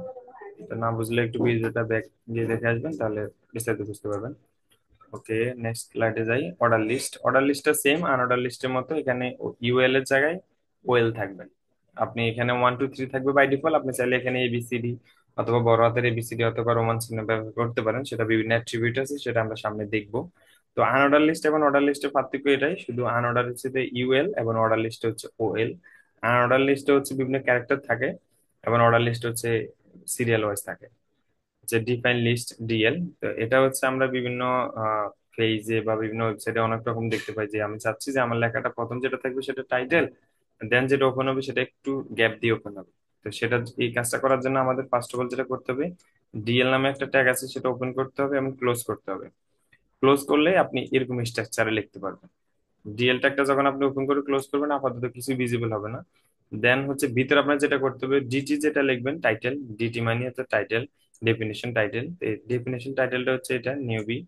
তো না বুঝলে একটু ভিডিওটা ব্যাক দিয়ে দেখে আসবেন, তাহলে বিস্তারিত বুঝতে পারবেন। ওকে, নেক্সট স্লাইডে যাই। অর্ডার লিস্ট, অর্ডার লিস্টটা সেম আনঅর্ডার লিস্টের মতো, এখানে ইউএল এর জায়গায় ওএল থাকবে। আপনি এখানে 1 2 3 থাকবে বাই ডিফল্ট, আপনি চাইলে এখানে এবিসিডি অথবা বড় হাতের এবিসিডি অথবা রোমান চিহ্ন ব্যবহার করতে পারেন, সেটা বিভিন্ন অ্যাট্রিবিউট আছে, সেটা আমরা সামনে দেখবো। তো আনঅর্ডার লিস্ট এবং অর্ডার লিস্টের পার্থক্য এটাই, শুধু আনঅর্ডার হচ্ছে ইউএল এবং অর্ডার লিস্টে হচ্ছে ওএল। আনঅর্ডার লিস্টে হচ্ছে বিভিন্ন ক্যারেক্টার থাকে এবং অর্ডার লিস্ট হচ্ছে সিরিয়াল ওয়াইজ থাকে। যে ডিফাইন লিস্ট ডিএল, তো এটা হচ্ছে আমরা বিভিন্ন পেজে বা বিভিন্ন ওয়েবসাইটে অনেক রকম দেখতে পাই, যে আমি চাচ্ছি যে আমার লেখাটা প্রথম যেটা থাকবে সেটা টাইটেল, দেন যেটা ওপেন হবে সেটা একটু গ্যাপ দিয়ে ওপেন হবে। তো সেটা, এই কাজটা করার জন্য আমাদের ফার্স্ট অফ অল যেটা করতে হবে, ডিএল নামে একটা ট্যাগ আছে, সেটা ওপেন করতে হবে এবং ক্লোজ করতে হবে। ক্লোজ করলে আপনি এরকম স্ট্রাকচারে লিখতে পারবেন। ডিএল ট্যাগটা যখন আপনি ওপেন করে ক্লোজ করবেন, আপাতত কিছু ভিজিবল হবে না। দেন হচ্ছে ভিতরে আপনার যেটা করতে হবে, ডিটি যেটা লিখবেন টাইটেল, ডিটি মানে হচ্ছে টাইটেল, ডেফিনিশন টাইটেল। ডেফিনিশন টাইটেলটা হচ্ছে এটা নিউবি,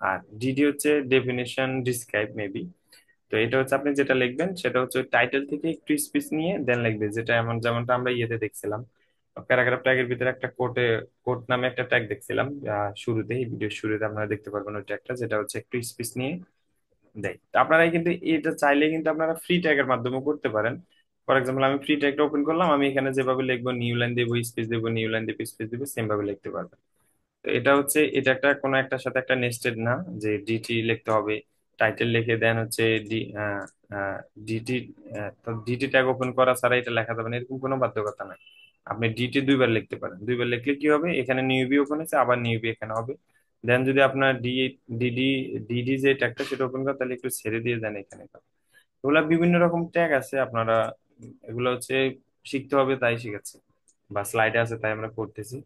আর ডিডি হচ্ছে ডেফিনিশন ডিসক্রাইব মেবি। তো এটা হচ্ছে আপনি যেটা লিখবেন সেটা হচ্ছে টাইটেল থেকে একটু স্পেস নিয়ে দেন লিখবে, যেটা এমন যেমনটা আমরা ইয়েতে দেখছিলাম, প্যারাগ্রাফ ট্যাগের ভিতরে একটা কোটে, কোট নামে একটা ট্যাগ দেখছিলাম শুরুতে, এই ভিডিওর শুরুতে আপনারা দেখতে পারবেন ওই ট্যাগটা, যেটা হচ্ছে একটু স্পেস নিয়ে দেয়। তো আপনারা কিন্তু এটা চাইলে কিন্তু আপনারা ফ্রি ট্যাগের মাধ্যমে করতে পারেন। ফর এক্সাম্পল আমি ফ্রি ট্যাগটা ওপেন করলাম, আমি এখানে যেভাবে লিখবো, নিউ লাইন দেবো, স্পেস দেবো, নিউ লাইন দেবো, স্পেস দেবো, সেম ভাবে লিখতে পারবেন। তো এটা হচ্ছে, এটা একটা কোনো একটার সাথে একটা নেস্টেড না, যে ডিটি লিখতে হবে, টাইটেল লিখে দেন হচ্ছে ডি ডিটি, তো ডিটি ট্যাগ ওপেন করা ছাড়া এটা লেখা যাবে না, এরকম কোনো বাধ্যকতা নাই। আপনি ডিটি দুইবার লিখতে পারেন, দুইবার লিখলে কি হবে, এখানে নিউবি ওপেন হয়েছে, আবার নিউবি এখানে হবে। দেন যদি আপনার ডিডি ডিডি যে ট্যাগটা সেটা ওপেন করেন, তাহলে একটু ছেড়ে দিয়ে দেন এখানে। এগুলা বিভিন্ন রকম ট্যাগ আছে, আপনারা এগুলো হচ্ছে শিখতে হবে, তাই শিখাচ্ছি, বা স্লাইডে আছে তাই আমরা করতেছি।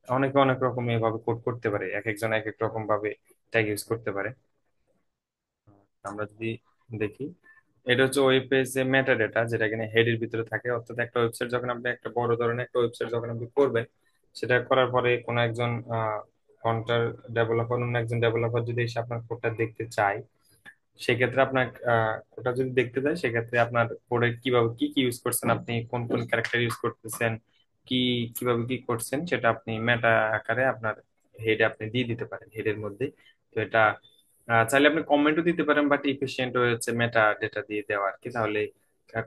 অনেকে অনেক রকম এভাবে কোড করতে পারে, এক একজন এক এক রকম ভাবে ট্যাগ ইউজ করতে পারে। আমরা যদি দেখি, এটা হচ্ছে ওয়েব পেজে মেটা ডেটা, যেটা কিনা হেডের ভিতরে থাকে। অর্থাৎ একটা ওয়েবসাইট যখন আপনি, একটা বড় ধরনের একটা ওয়েবসাইট যখন আপনি করবেন, সেটা করার পরে কোনো একজন ফ্রন্টার ডেভেলপার, অন্য একজন ডেভেলপার যদি এসে আপনার কোডটা দেখতে চায়, সেক্ষেত্রে আপনার ওটা যদি দেখতে যায়, সেক্ষেত্রে আপনার কোডে কিভাবে কি কি ইউজ করছেন, আপনি কোন কোন ক্যারেক্টার ইউজ করতেছেন, কি কিভাবে কি করছেন, সেটা আপনি মেটা আকারে আপনার হেডে আপনি দিয়ে দিতে পারেন, হেডের মধ্যে। তো এটা চাইলে আপনি কমেন্টও দিতে পারেন, বাট ইফিসিয়েন্ট হচ্ছে মেটা ডেটা দিয়ে দেওয়া আর কি। তাহলে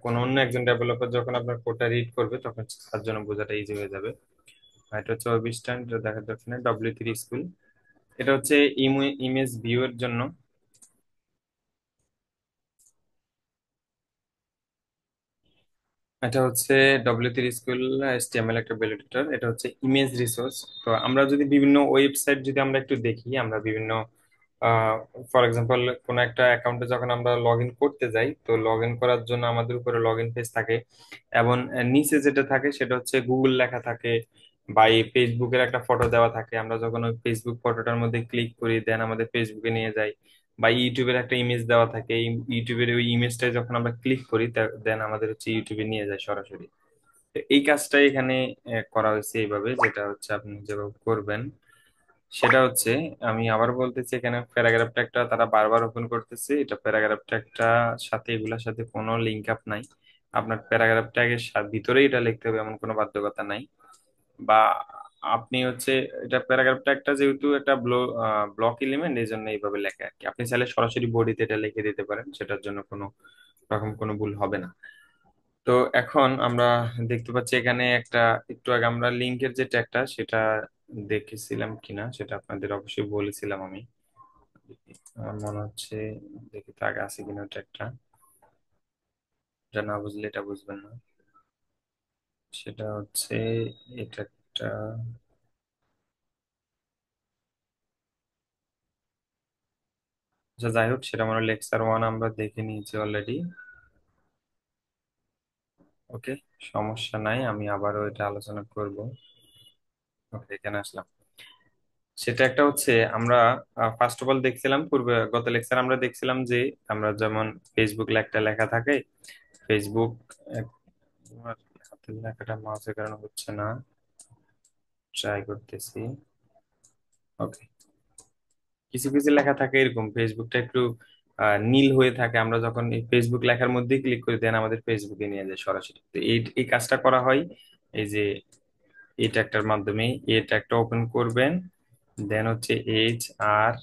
কোনো অন্য একজন ডেভেলপার যখন আপনার কোডটা রিড করবে, তখন তার জন্য বোঝাটা ইজি হয়ে যাবে। আর এটা হচ্ছে ওয়েব স্ট্যান্ড, দেখা যাচ্ছে না, W3 স্কুল। এটা হচ্ছে ইমেজ ভিউ এর জন্য। এটা হচ্ছে W3 স্কুল HTML একটা ভ্যালিডেটর, এটা হচ্ছে ইমেজ রিসোর্স। তো আমরা যদি বিভিন্ন ওয়েবসাইট যদি আমরা একটু দেখি, আমরা বিভিন্ন ফর এক্সাম্পল কোন একটা অ্যাকাউন্টে যখন আমরা লগ ইন করতে যাই, তো লগ ইন করার জন্য আমাদের উপরে লগ ইন পেজ থাকে, এবং নিচে যেটা থাকে সেটা হচ্ছে গুগল লেখা থাকে, বা এই ফেসবুকের একটা ফটো দেওয়া থাকে। আমরা যখন ওই ফেসবুক ফটোটার মধ্যে ক্লিক করি, দেন আমাদের ফেসবুকে নিয়ে যায়, বা ইউটিউবের একটা ইমেজ দেওয়া থাকে, এই ইউটিউবের ওই ইমেজটা যখন আমরা ক্লিক করি, দেন আমাদের হচ্ছে ইউটিউবে নিয়ে যায় সরাসরি। তো এই কাজটাই এখানে করা হয়েছে এইভাবে, যেটা হচ্ছে আপনি যেভাবে করবেন সেটা হচ্ছে, আমি আবার বলতেছি, এখানে প্যারাগ্রাফ ট্যাগটা তারা বারবার ওপেন করতেছে, এটা প্যারাগ্রাফ ট্যাগটা সাথে এগুলোর সাথে কোনো লিঙ্ক আপ নাই। আপনার প্যারাগ্রাফ ট্যাগের ভিতরেই এটা লিখতে হবে এমন কোনো বাধ্যকতা নাই। বা আপনি হচ্ছে, এটা প্যারাগ্রাফ ট্যাগটা যেহেতু একটা ব্লক এলিমেন্ট, এই জন্য এইভাবে লেখা আর কি। আপনি চাইলে সরাসরি বডিতে এটা লিখে দিতে পারেন, সেটার জন্য কোনো রকম কোনো ভুল হবে না। তো এখন আমরা দেখতে পাচ্ছি এখানে একটা, একটু আগে আমরা লিঙ্কের যে ট্যাগটা সেটা দেখেছিলাম কিনা সেটা আপনাদের অবশ্যই বলেছিলাম আমি। আমার মনে হচ্ছে, দেখি তো আগে আছে কিনা ট্যাগটা, এটা না বুঝলে এটা বুঝবেন না। সেটা হচ্ছে এটা একটা, আচ্ছা যাই হোক, সেটা মানে লেকচার 1 আমরা দেখে নিয়েছি অলরেডি। ওকে, সমস্যা নাই, আমি আবারও এটা আলোচনা করব। ওকে, এখানে আসলাম। সেটা একটা হচ্ছে, আমরা ফার্স্ট অফ অল দেখছিলাম পূর্বে, গত লেকচার আমরা দেখছিলাম যে আমরা যেমন ফেসবুক একটা লেখা থাকে, ফেসবুক, আমার হাতের লেখাটা মাউসের কারণে হচ্ছে না, ট্রাই করতেছি। ওকে, কিছু কিছু লেখা থাকে এরকম, ফেসবুকটা একটু নীল হয়ে থাকে, আমরা যখন এই ফেসবুক লেখার মধ্যে ক্লিক করে দেন আমাদের ফেসবুকে নিয়ে যায় সরাসরি। তো এই এই কাজটা করা হয় এই যে এটা একটার মাধ্যমে। এটা একটা ওপেন করবেন, দেন হচ্ছে HREF,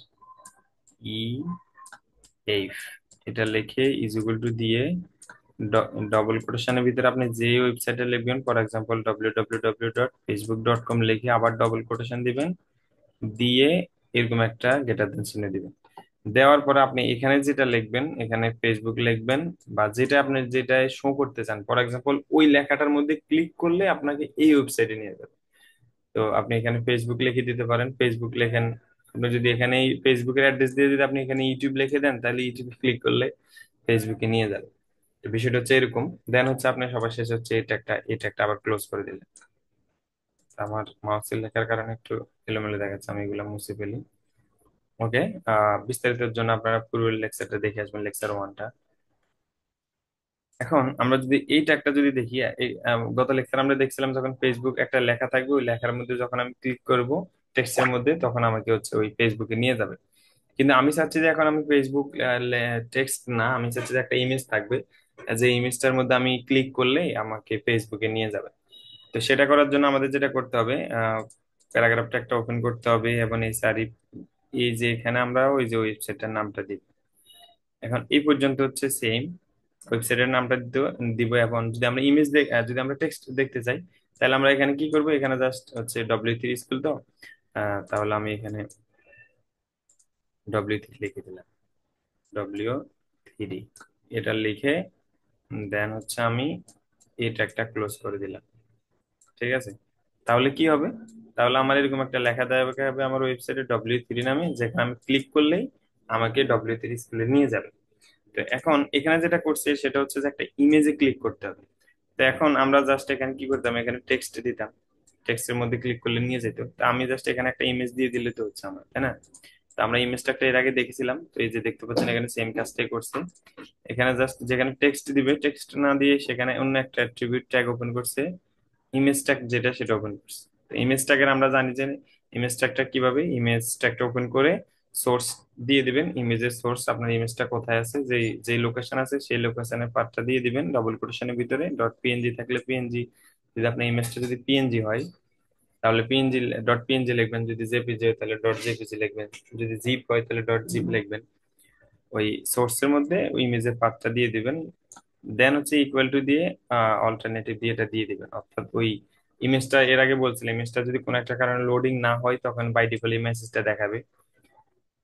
এটা লিখে ইজ টু দিয়ে ডবল কোটেশনের ভিতরে আপনি যে ওয়েবসাইটে লিখবেন, ফর এক্সাম্পল www.facebook.com লিখে আবার ডবল কোটেশন দিবেন, দিয়ে এরকম একটা গ্রেটার দেন চিহ্ন দিবেন। দেওয়ার পরে আপনি এখানে যেটা লিখবেন, এখানে ফেসবুক লিখবেন, বা যেটা আপনি যেটা শো করতে চান, ফর এক্সাম্পল ওই লেখাটার মধ্যে ক্লিক করলে আপনাকে এই ওয়েবসাইটে নিয়ে যাবে। তো আপনি এখানে ফেসবুক লিখে দিতে পারেন, ফেসবুক লেখেন। আপনি যদি এখানে ফেসবুকের অ্যাড্রেস দিয়ে যদি আপনি এখানে ইউটিউব লিখে দেন, তাহলে ইউটিউবে ক্লিক করলে ফেসবুকে নিয়ে যাবে। তো বিষয়টা হচ্ছে এরকম। দেন হচ্ছে আপনি সবার শেষ হচ্ছে এটা একটা আবার ক্লোজ করে দিলেন। আমার মাউসের লেখার কারণে একটু এলোমেলো দেখাচ্ছে, আমি এগুলো মুছে ফেলি। ওকে। বিস্তারিতের জন্য আপনারা পূর্বের লেকচারটা দেখে আসবেন, লেকচার ওয়ানটা। এখন আমরা যদি এইটা একটা যদি দেখি, এই গত লেকচার আমরা দেখছিলাম যখন ফেসবুক একটা লেখা থাকবে, ওই লেখার মধ্যে যখন আমি ক্লিক করব টেক্সটের মধ্যে, তখন আমাকে হচ্ছে ওই ফেসবুকে নিয়ে যাবে। কিন্তু আমি চাচ্ছি যে এখন আমি ফেসবুক টেক্সট না, আমি চাচ্ছি যে একটা ইমেজ থাকবে, যে ইমেজটার মধ্যে আমি ক্লিক করলেই আমাকে ফেসবুকে নিয়ে যাবে। তো সেটা করার জন্য আমাদের যেটা করতে হবে, প্যারাগ্রাফটা একটা ওপেন করতে হবে, এবং এই সারি এই যে এখানে আমরা ওই যে ওয়েবসাইটটার নামটা দিই। এখন এই পর্যন্ত হচ্ছে সেম, ওয়েবসাইটের নামটা দিব। এখন যদি আমরা যদি আমরা টেক্সট দেখতে চাই, তাহলে আমরা এখানে কি করব, এখানে জাস্ট হচ্ছে W3 স্কুল তো, তাহলে আমি এখানে W3 লিখে দিলাম, W3 এটা লিখে দেন হচ্ছে আমি এটা একটা ক্লোজ করে দিলাম। ঠিক আছে। তাহলে কি হবে, তাহলে আমার এরকম একটা লেখা দেওয়া হবে আমার ওয়েবসাইটে W3 নামে, যেখানে আমি ক্লিক করলেই আমাকে W3 স্কুলে নিয়ে যাবে। তো এখন এখানে যেটা করছে সেটা হচ্ছে যে একটা ইমেজে ক্লিক করতে হবে। তো এখন আমরা জাস্ট এখানে কি করতাম, এখানে টেক্সট দিতাম, টেক্সটের মধ্যে ক্লিক করলে নিয়ে যেত। তো আমি জাস্ট এখানে একটা ইমেজ দিয়ে দিলে তো হচ্ছে আমার, তাই না? তো আমরা ইমেজটা একটা এর আগে দেখেছিলাম, তো এই যে দেখতে পাচ্ছেন এখানে সেম কাজটাই করছে। এখানে জাস্ট যেখানে টেক্সট দিবে, টেক্সট না দিয়ে সেখানে অন্য একটা অ্যাট্রিবিউট ট্যাগ ওপেন করছে, ইমেজ ট্যাগ যেটা সেটা ওপেন করছে। তো ইমেজ ট্যাগের আমরা জানি যে ইমেজ ট্যাগটা কিভাবে, ইমেজ ট্যাগটা ওপেন করে সোর্স দিয়ে দিবেন, ইমেজের সোর্স আপনার ইমেজটা কোথায় আছে, যেই যেই লোকেশন আছে সেই লোকেশনের পাথটা দিয়ে দিবেন ডবল কোটেশনের ভিতরে, .png থাকলে পিএনজি, যদি আপনার ইমেজটা যদি পিএনজি হয় তাহলে পিএনজি, .png লিখবেন, যদি জেপিজি হয় তাহলে .jpg লিখবেন, যদি জিপ হয় তাহলে .zip লিখবেন। ওই সোর্সের মধ্যে ওই ইমেজের পাথটা দিয়ে দিবেন, দেন হচ্ছে ইকুয়াল টু দিয়ে অল্টারনেটিভ দিয়ে এটা দিয়ে দিবেন। অর্থাৎ ওই ইমেজটা এর আগে বলছিলাম, ইমেজটা যদি কোনো একটা কারণে লোডিং না হয় তখন বাই ডিফল্ট এই মেসেজটা দেখাবে।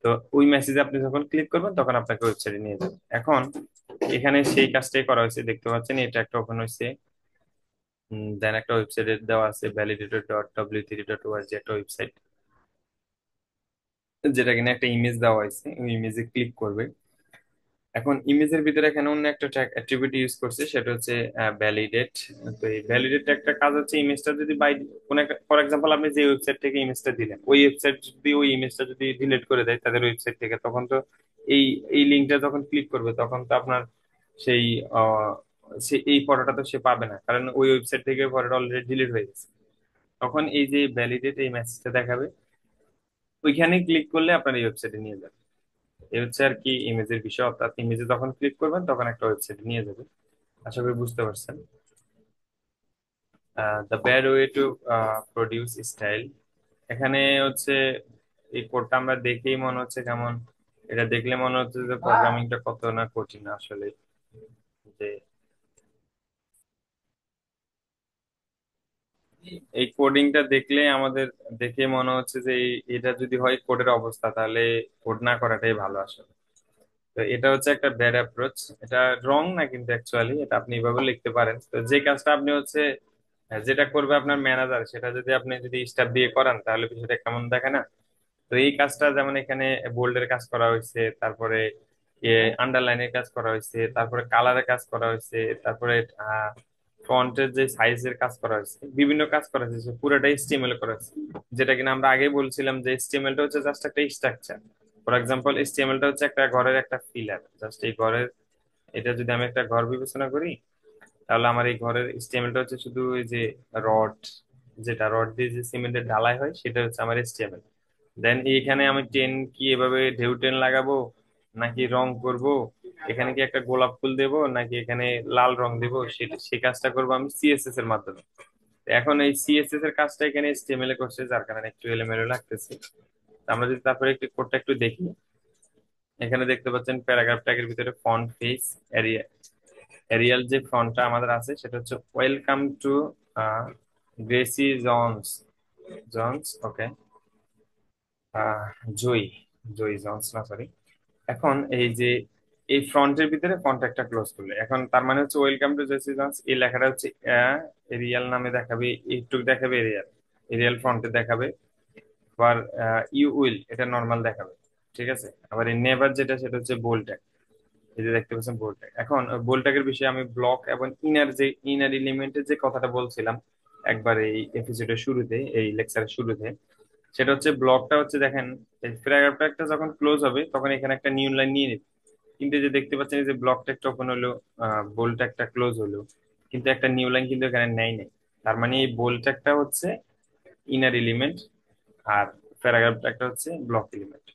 তো ওই মেসেজে আপনি যখন ক্লিক করবেন তখন আপনাকে ওয়েবসাইটে নিয়ে যাবে। এখন এখানে সেই কাজটাই করা হয়েছে, দেখতে পাচ্ছেন এটা একটা ওপেন হয়েছে। দেন একটা ওয়েবসাইটে দেওয়া আছে validator.w3.org, একটা ওয়েবসাইট, যেটা কিনা একটা ইমেজ দেওয়া হয়েছে, ওই ইমেজে ক্লিক করবে। এখন ইমেজের ভিতরে এখানে অন্য একটা অ্যাট্রিবিউট ইউজ করছে, সেটা হচ্ছে ভ্যালিডেট। তো এই ভ্যালিডেট একটা কাজ হচ্ছে, ইমেজটা যদি বাই কোন একটা, ফর এক্সাম্পল আপনি যে ওয়েবসাইট থেকে ইমেজটা দিলেন, ওই ওয়েবসাইট যদি ওই ইমেজটা যদি ডিলিট করে দেয় তাদের ওয়েবসাইট থেকে, তখন তো এই এই লিঙ্কটা যখন ক্লিক করবে তখন তো আপনার সেই আহ, সে এই ফটোটা তো সে পাবে না, কারণ ওই ওয়েবসাইট থেকে ফটোটা অলরেডি ডিলিট হয়ে গেছে। তখন এই যে ভ্যালিডেট এই মেসেজটা দেখাবে, ওইখানে ক্লিক করলে আপনার এই ওয়েবসাইটে নিয়ে যাবে। এই হচ্ছে আর কি ইমেজের বিষয়, অর্থাৎ ইমেজে যখন ক্লিক করবেন তখন একটা ওয়েবসাইটে নিয়ে যাবে। আশা করি বুঝতে পারছেন। The bad way to produce style, এখানে হচ্ছে এই কোডটা আমরা দেখেই মনে হচ্ছে কেমন, এটা দেখলে মনে হচ্ছে যে প্রোগ্রামিংটা কত না কঠিন আসলে। যে এই কোডিংটা দেখলে আমাদের দেখে মনে হচ্ছে যে এটা যদি হয় কোডের অবস্থা, তাহলে কোড না করাটাই ভালো আসলে। তো এটা হচ্ছে একটা ব্যাড অ্যাপ্রোচ, এটা রং না কিন্তু অ্যাকচুয়ালি, এটা আপনি এভাবে লিখতে পারেন। তো যে কাজটা আপনি হচ্ছে যেটা করবে আপনার ম্যানেজার, সেটা যদি আপনি যদি স্টাফ দিয়ে করান তাহলে বিষয়টা কেমন দেখে না? তো এই কাজটা যেমন এখানে বোল্ডের কাজ করা হয়েছে, তারপরে আন্ডারলাইনের কাজ করা হয়েছে, তারপরে কালারের কাজ করা হয়েছে, তারপরে ফন্টের যে সাইজের কাজ করা হয়েছে, বিভিন্ন কাজ করা হয়েছে, পুরোটাই এচটিএমএল করা হয়েছে। যেটা কিনা আমরা আগে বলছিলাম যে এচটিএমএল টা হচ্ছে জাস্ট একটা স্ট্রাকচার। ফর এক্সাম্পল এচটিএমএল টা হচ্ছে একটা ঘরের একটা ফিলার, জাস্ট এই ঘরের, এটা যদি আমি একটা ঘর বিবেচনা করি, তাহলে আমার এই ঘরের এচটিএমএল টা হচ্ছে শুধু ওই যে রড, যেটা রড দিয়ে যে সিমেন্টের ঢালাই হয় সেটা হচ্ছে আমার এচটিএমএল। দেন এইখানে আমি টেন কি এভাবে ঢেউ টেন লাগাবো, নাকি রং করব, এখানে কি একটা গোলাপ ফুল দেবো, নাকি এখানে লাল রং দেবো, সেটা সেই কাজটা করবো আমি সিএসএস এর মাধ্যমে। এখন এই সিএসএস এর কাজটা এখানে এইচটিএমএল এ করছে, যার কারণে একটু এলোমেলো লাগতেছে। তো আমরা যদি তারপরে একটু কোডটা একটু দেখি, এখানে দেখতে পাচ্ছেন প্যারাগ্রাফ ট্যাগের ভিতরে ফন্ট ফেস এরিয়া, এরিয়াল যে ফন্টটা আমাদের আছে সেটা হচ্ছে welcome to Gracie Johns, Johns okay, ah Joyee, Joyee Johns না সরি। এখন এই যে এই ফ্রন্টের ভিতরে ফন্ট একটা ক্লোজ করলে, এখন তার মানে হচ্ছে ওয়েলকাম টু জেসি জনস, এই লেখাটা হচ্ছে এরিয়াল নামে দেখাবে, একটু দেখাবে এরিয়াল, এরিয়াল ফন্টে দেখাবে। আবার ইউ উইল এটা নর্মাল দেখাবে, ঠিক আছে। আবার এই নেভার যেটা সেটা হচ্ছে বোল্ড, এই যে দেখতে পাচ্ছেন বোল্ড ট্যাগ। এখন বোল্ড ট্যাগের বিষয়ে আমি ব্লক এবং ইনার যে ইনার এলিমেন্টের যে কথাটা বলছিলাম একবার এই এপিসোডের শুরুতে, এই লেকচারের শুরুতে, সেটা হচ্ছে ব্লকটা হচ্ছে দেখেন, এই প্যারাগ্রাফটা একটা যখন ক্লোজ হবে তখন এখানে একটা নিউ লাইন নিয়ে নিবে। কিন্তু এই যে দেখতে পাচ্ছেন এই যে ব্লকটা একটা ওপেন হলো, বোল্ড একটা ক্লোজ হলো, কিন্তু একটা নিউ লাইন কিন্তু এখানে নেই নেই। তার মানে এই বোল্ড একটা হচ্ছে ইনার এলিমেন্ট, আর প্যারাগ্রাফটা একটা হচ্ছে ব্লক এলিমেন্ট।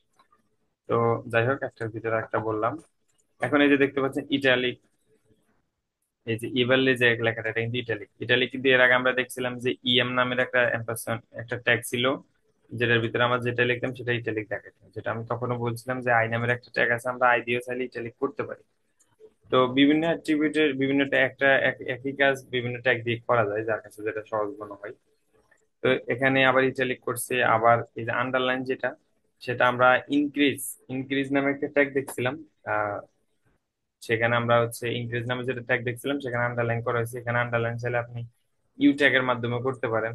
তো যাই হোক, একটার ভিতরে একটা বললাম। এখন এই যে দেখতে পাচ্ছেন ইটালিক, এই যে ইভারলি যে লেখাটা এটা কিন্তু ইটালিক, ইটালিক কিন্তু এর আগে আমরা দেখছিলাম যে ইএম নামের একটা এম্পারসন একটা ট্যাগ ছিল, যেটার ভিতরে আমরা যেটা লিখতাম সেটা ইটালিক দেখাতাম। যেটা আমি তখনও বলছিলাম যে আই নামের একটা ট্যাগ আছে, আমরা আই দিয়েও চাইলে ইটালিক করতে পারি। তো বিভিন্ন অ্যাট্রিবিউটের বিভিন্ন একটা একই কাজ বিভিন্ন ট্যাগ দিয়ে করা যায়, যার কাছে যেটা সহজ মনে হয়। তো এখানে আবার ইটালিক করছে। আবার এই যে আন্ডারলাইন যেটা, সেটা আমরা ইনক্রিজ, ইনক্রিজ নামে একটা ট্যাগ দেখছিলাম। সেখানে আমরা হচ্ছে ইনক্রিজ নামে যেটা ট্যাগ দেখছিলাম সেখানে আন্ডারলাইন করা হয়েছে। এখানে আন্ডারলাইন চাইলে আপনি ইউ ট্যাগের মাধ্যমে করতে পারেন।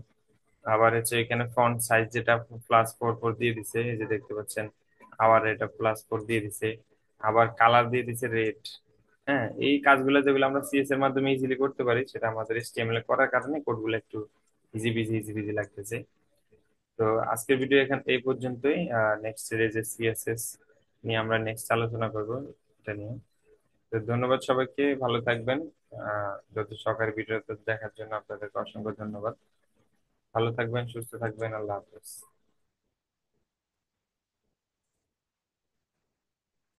আবার হচ্ছে এখানে ফন্ট সাইজ যেটা +4 দিয়ে দিছে, এই যে দেখতে পাচ্ছেন। আবার এটা +4 দিয়ে দিছে। আবার কালার দিয়ে দিছে রেড। হ্যাঁ, এই কাজগুলো যেগুলো আমরা সিএস এর মাধ্যমে ইজিলি করতে পারি, সেটা আমাদের এইচটিএমএল এ করার কারণে কোডগুলো একটু ইজি বিজি লাগতেছে। তো আজকের ভিডিও এখান এই পর্যন্তই। নেক্সট সিরিজে সিএসএস নিয়ে আমরা নেক্সট আলোচনা করব, এটা নিয়ে। তো ধন্যবাদ সবাইকে, ভালো থাকবেন। যত সহকারী ভিডিও দেখার জন্য আপনাদেরকে অসংখ্য ধন্যবাদ। ভালো থাকবেন, সুস্থ থাকবেন, আল্লাহ হাফেজ।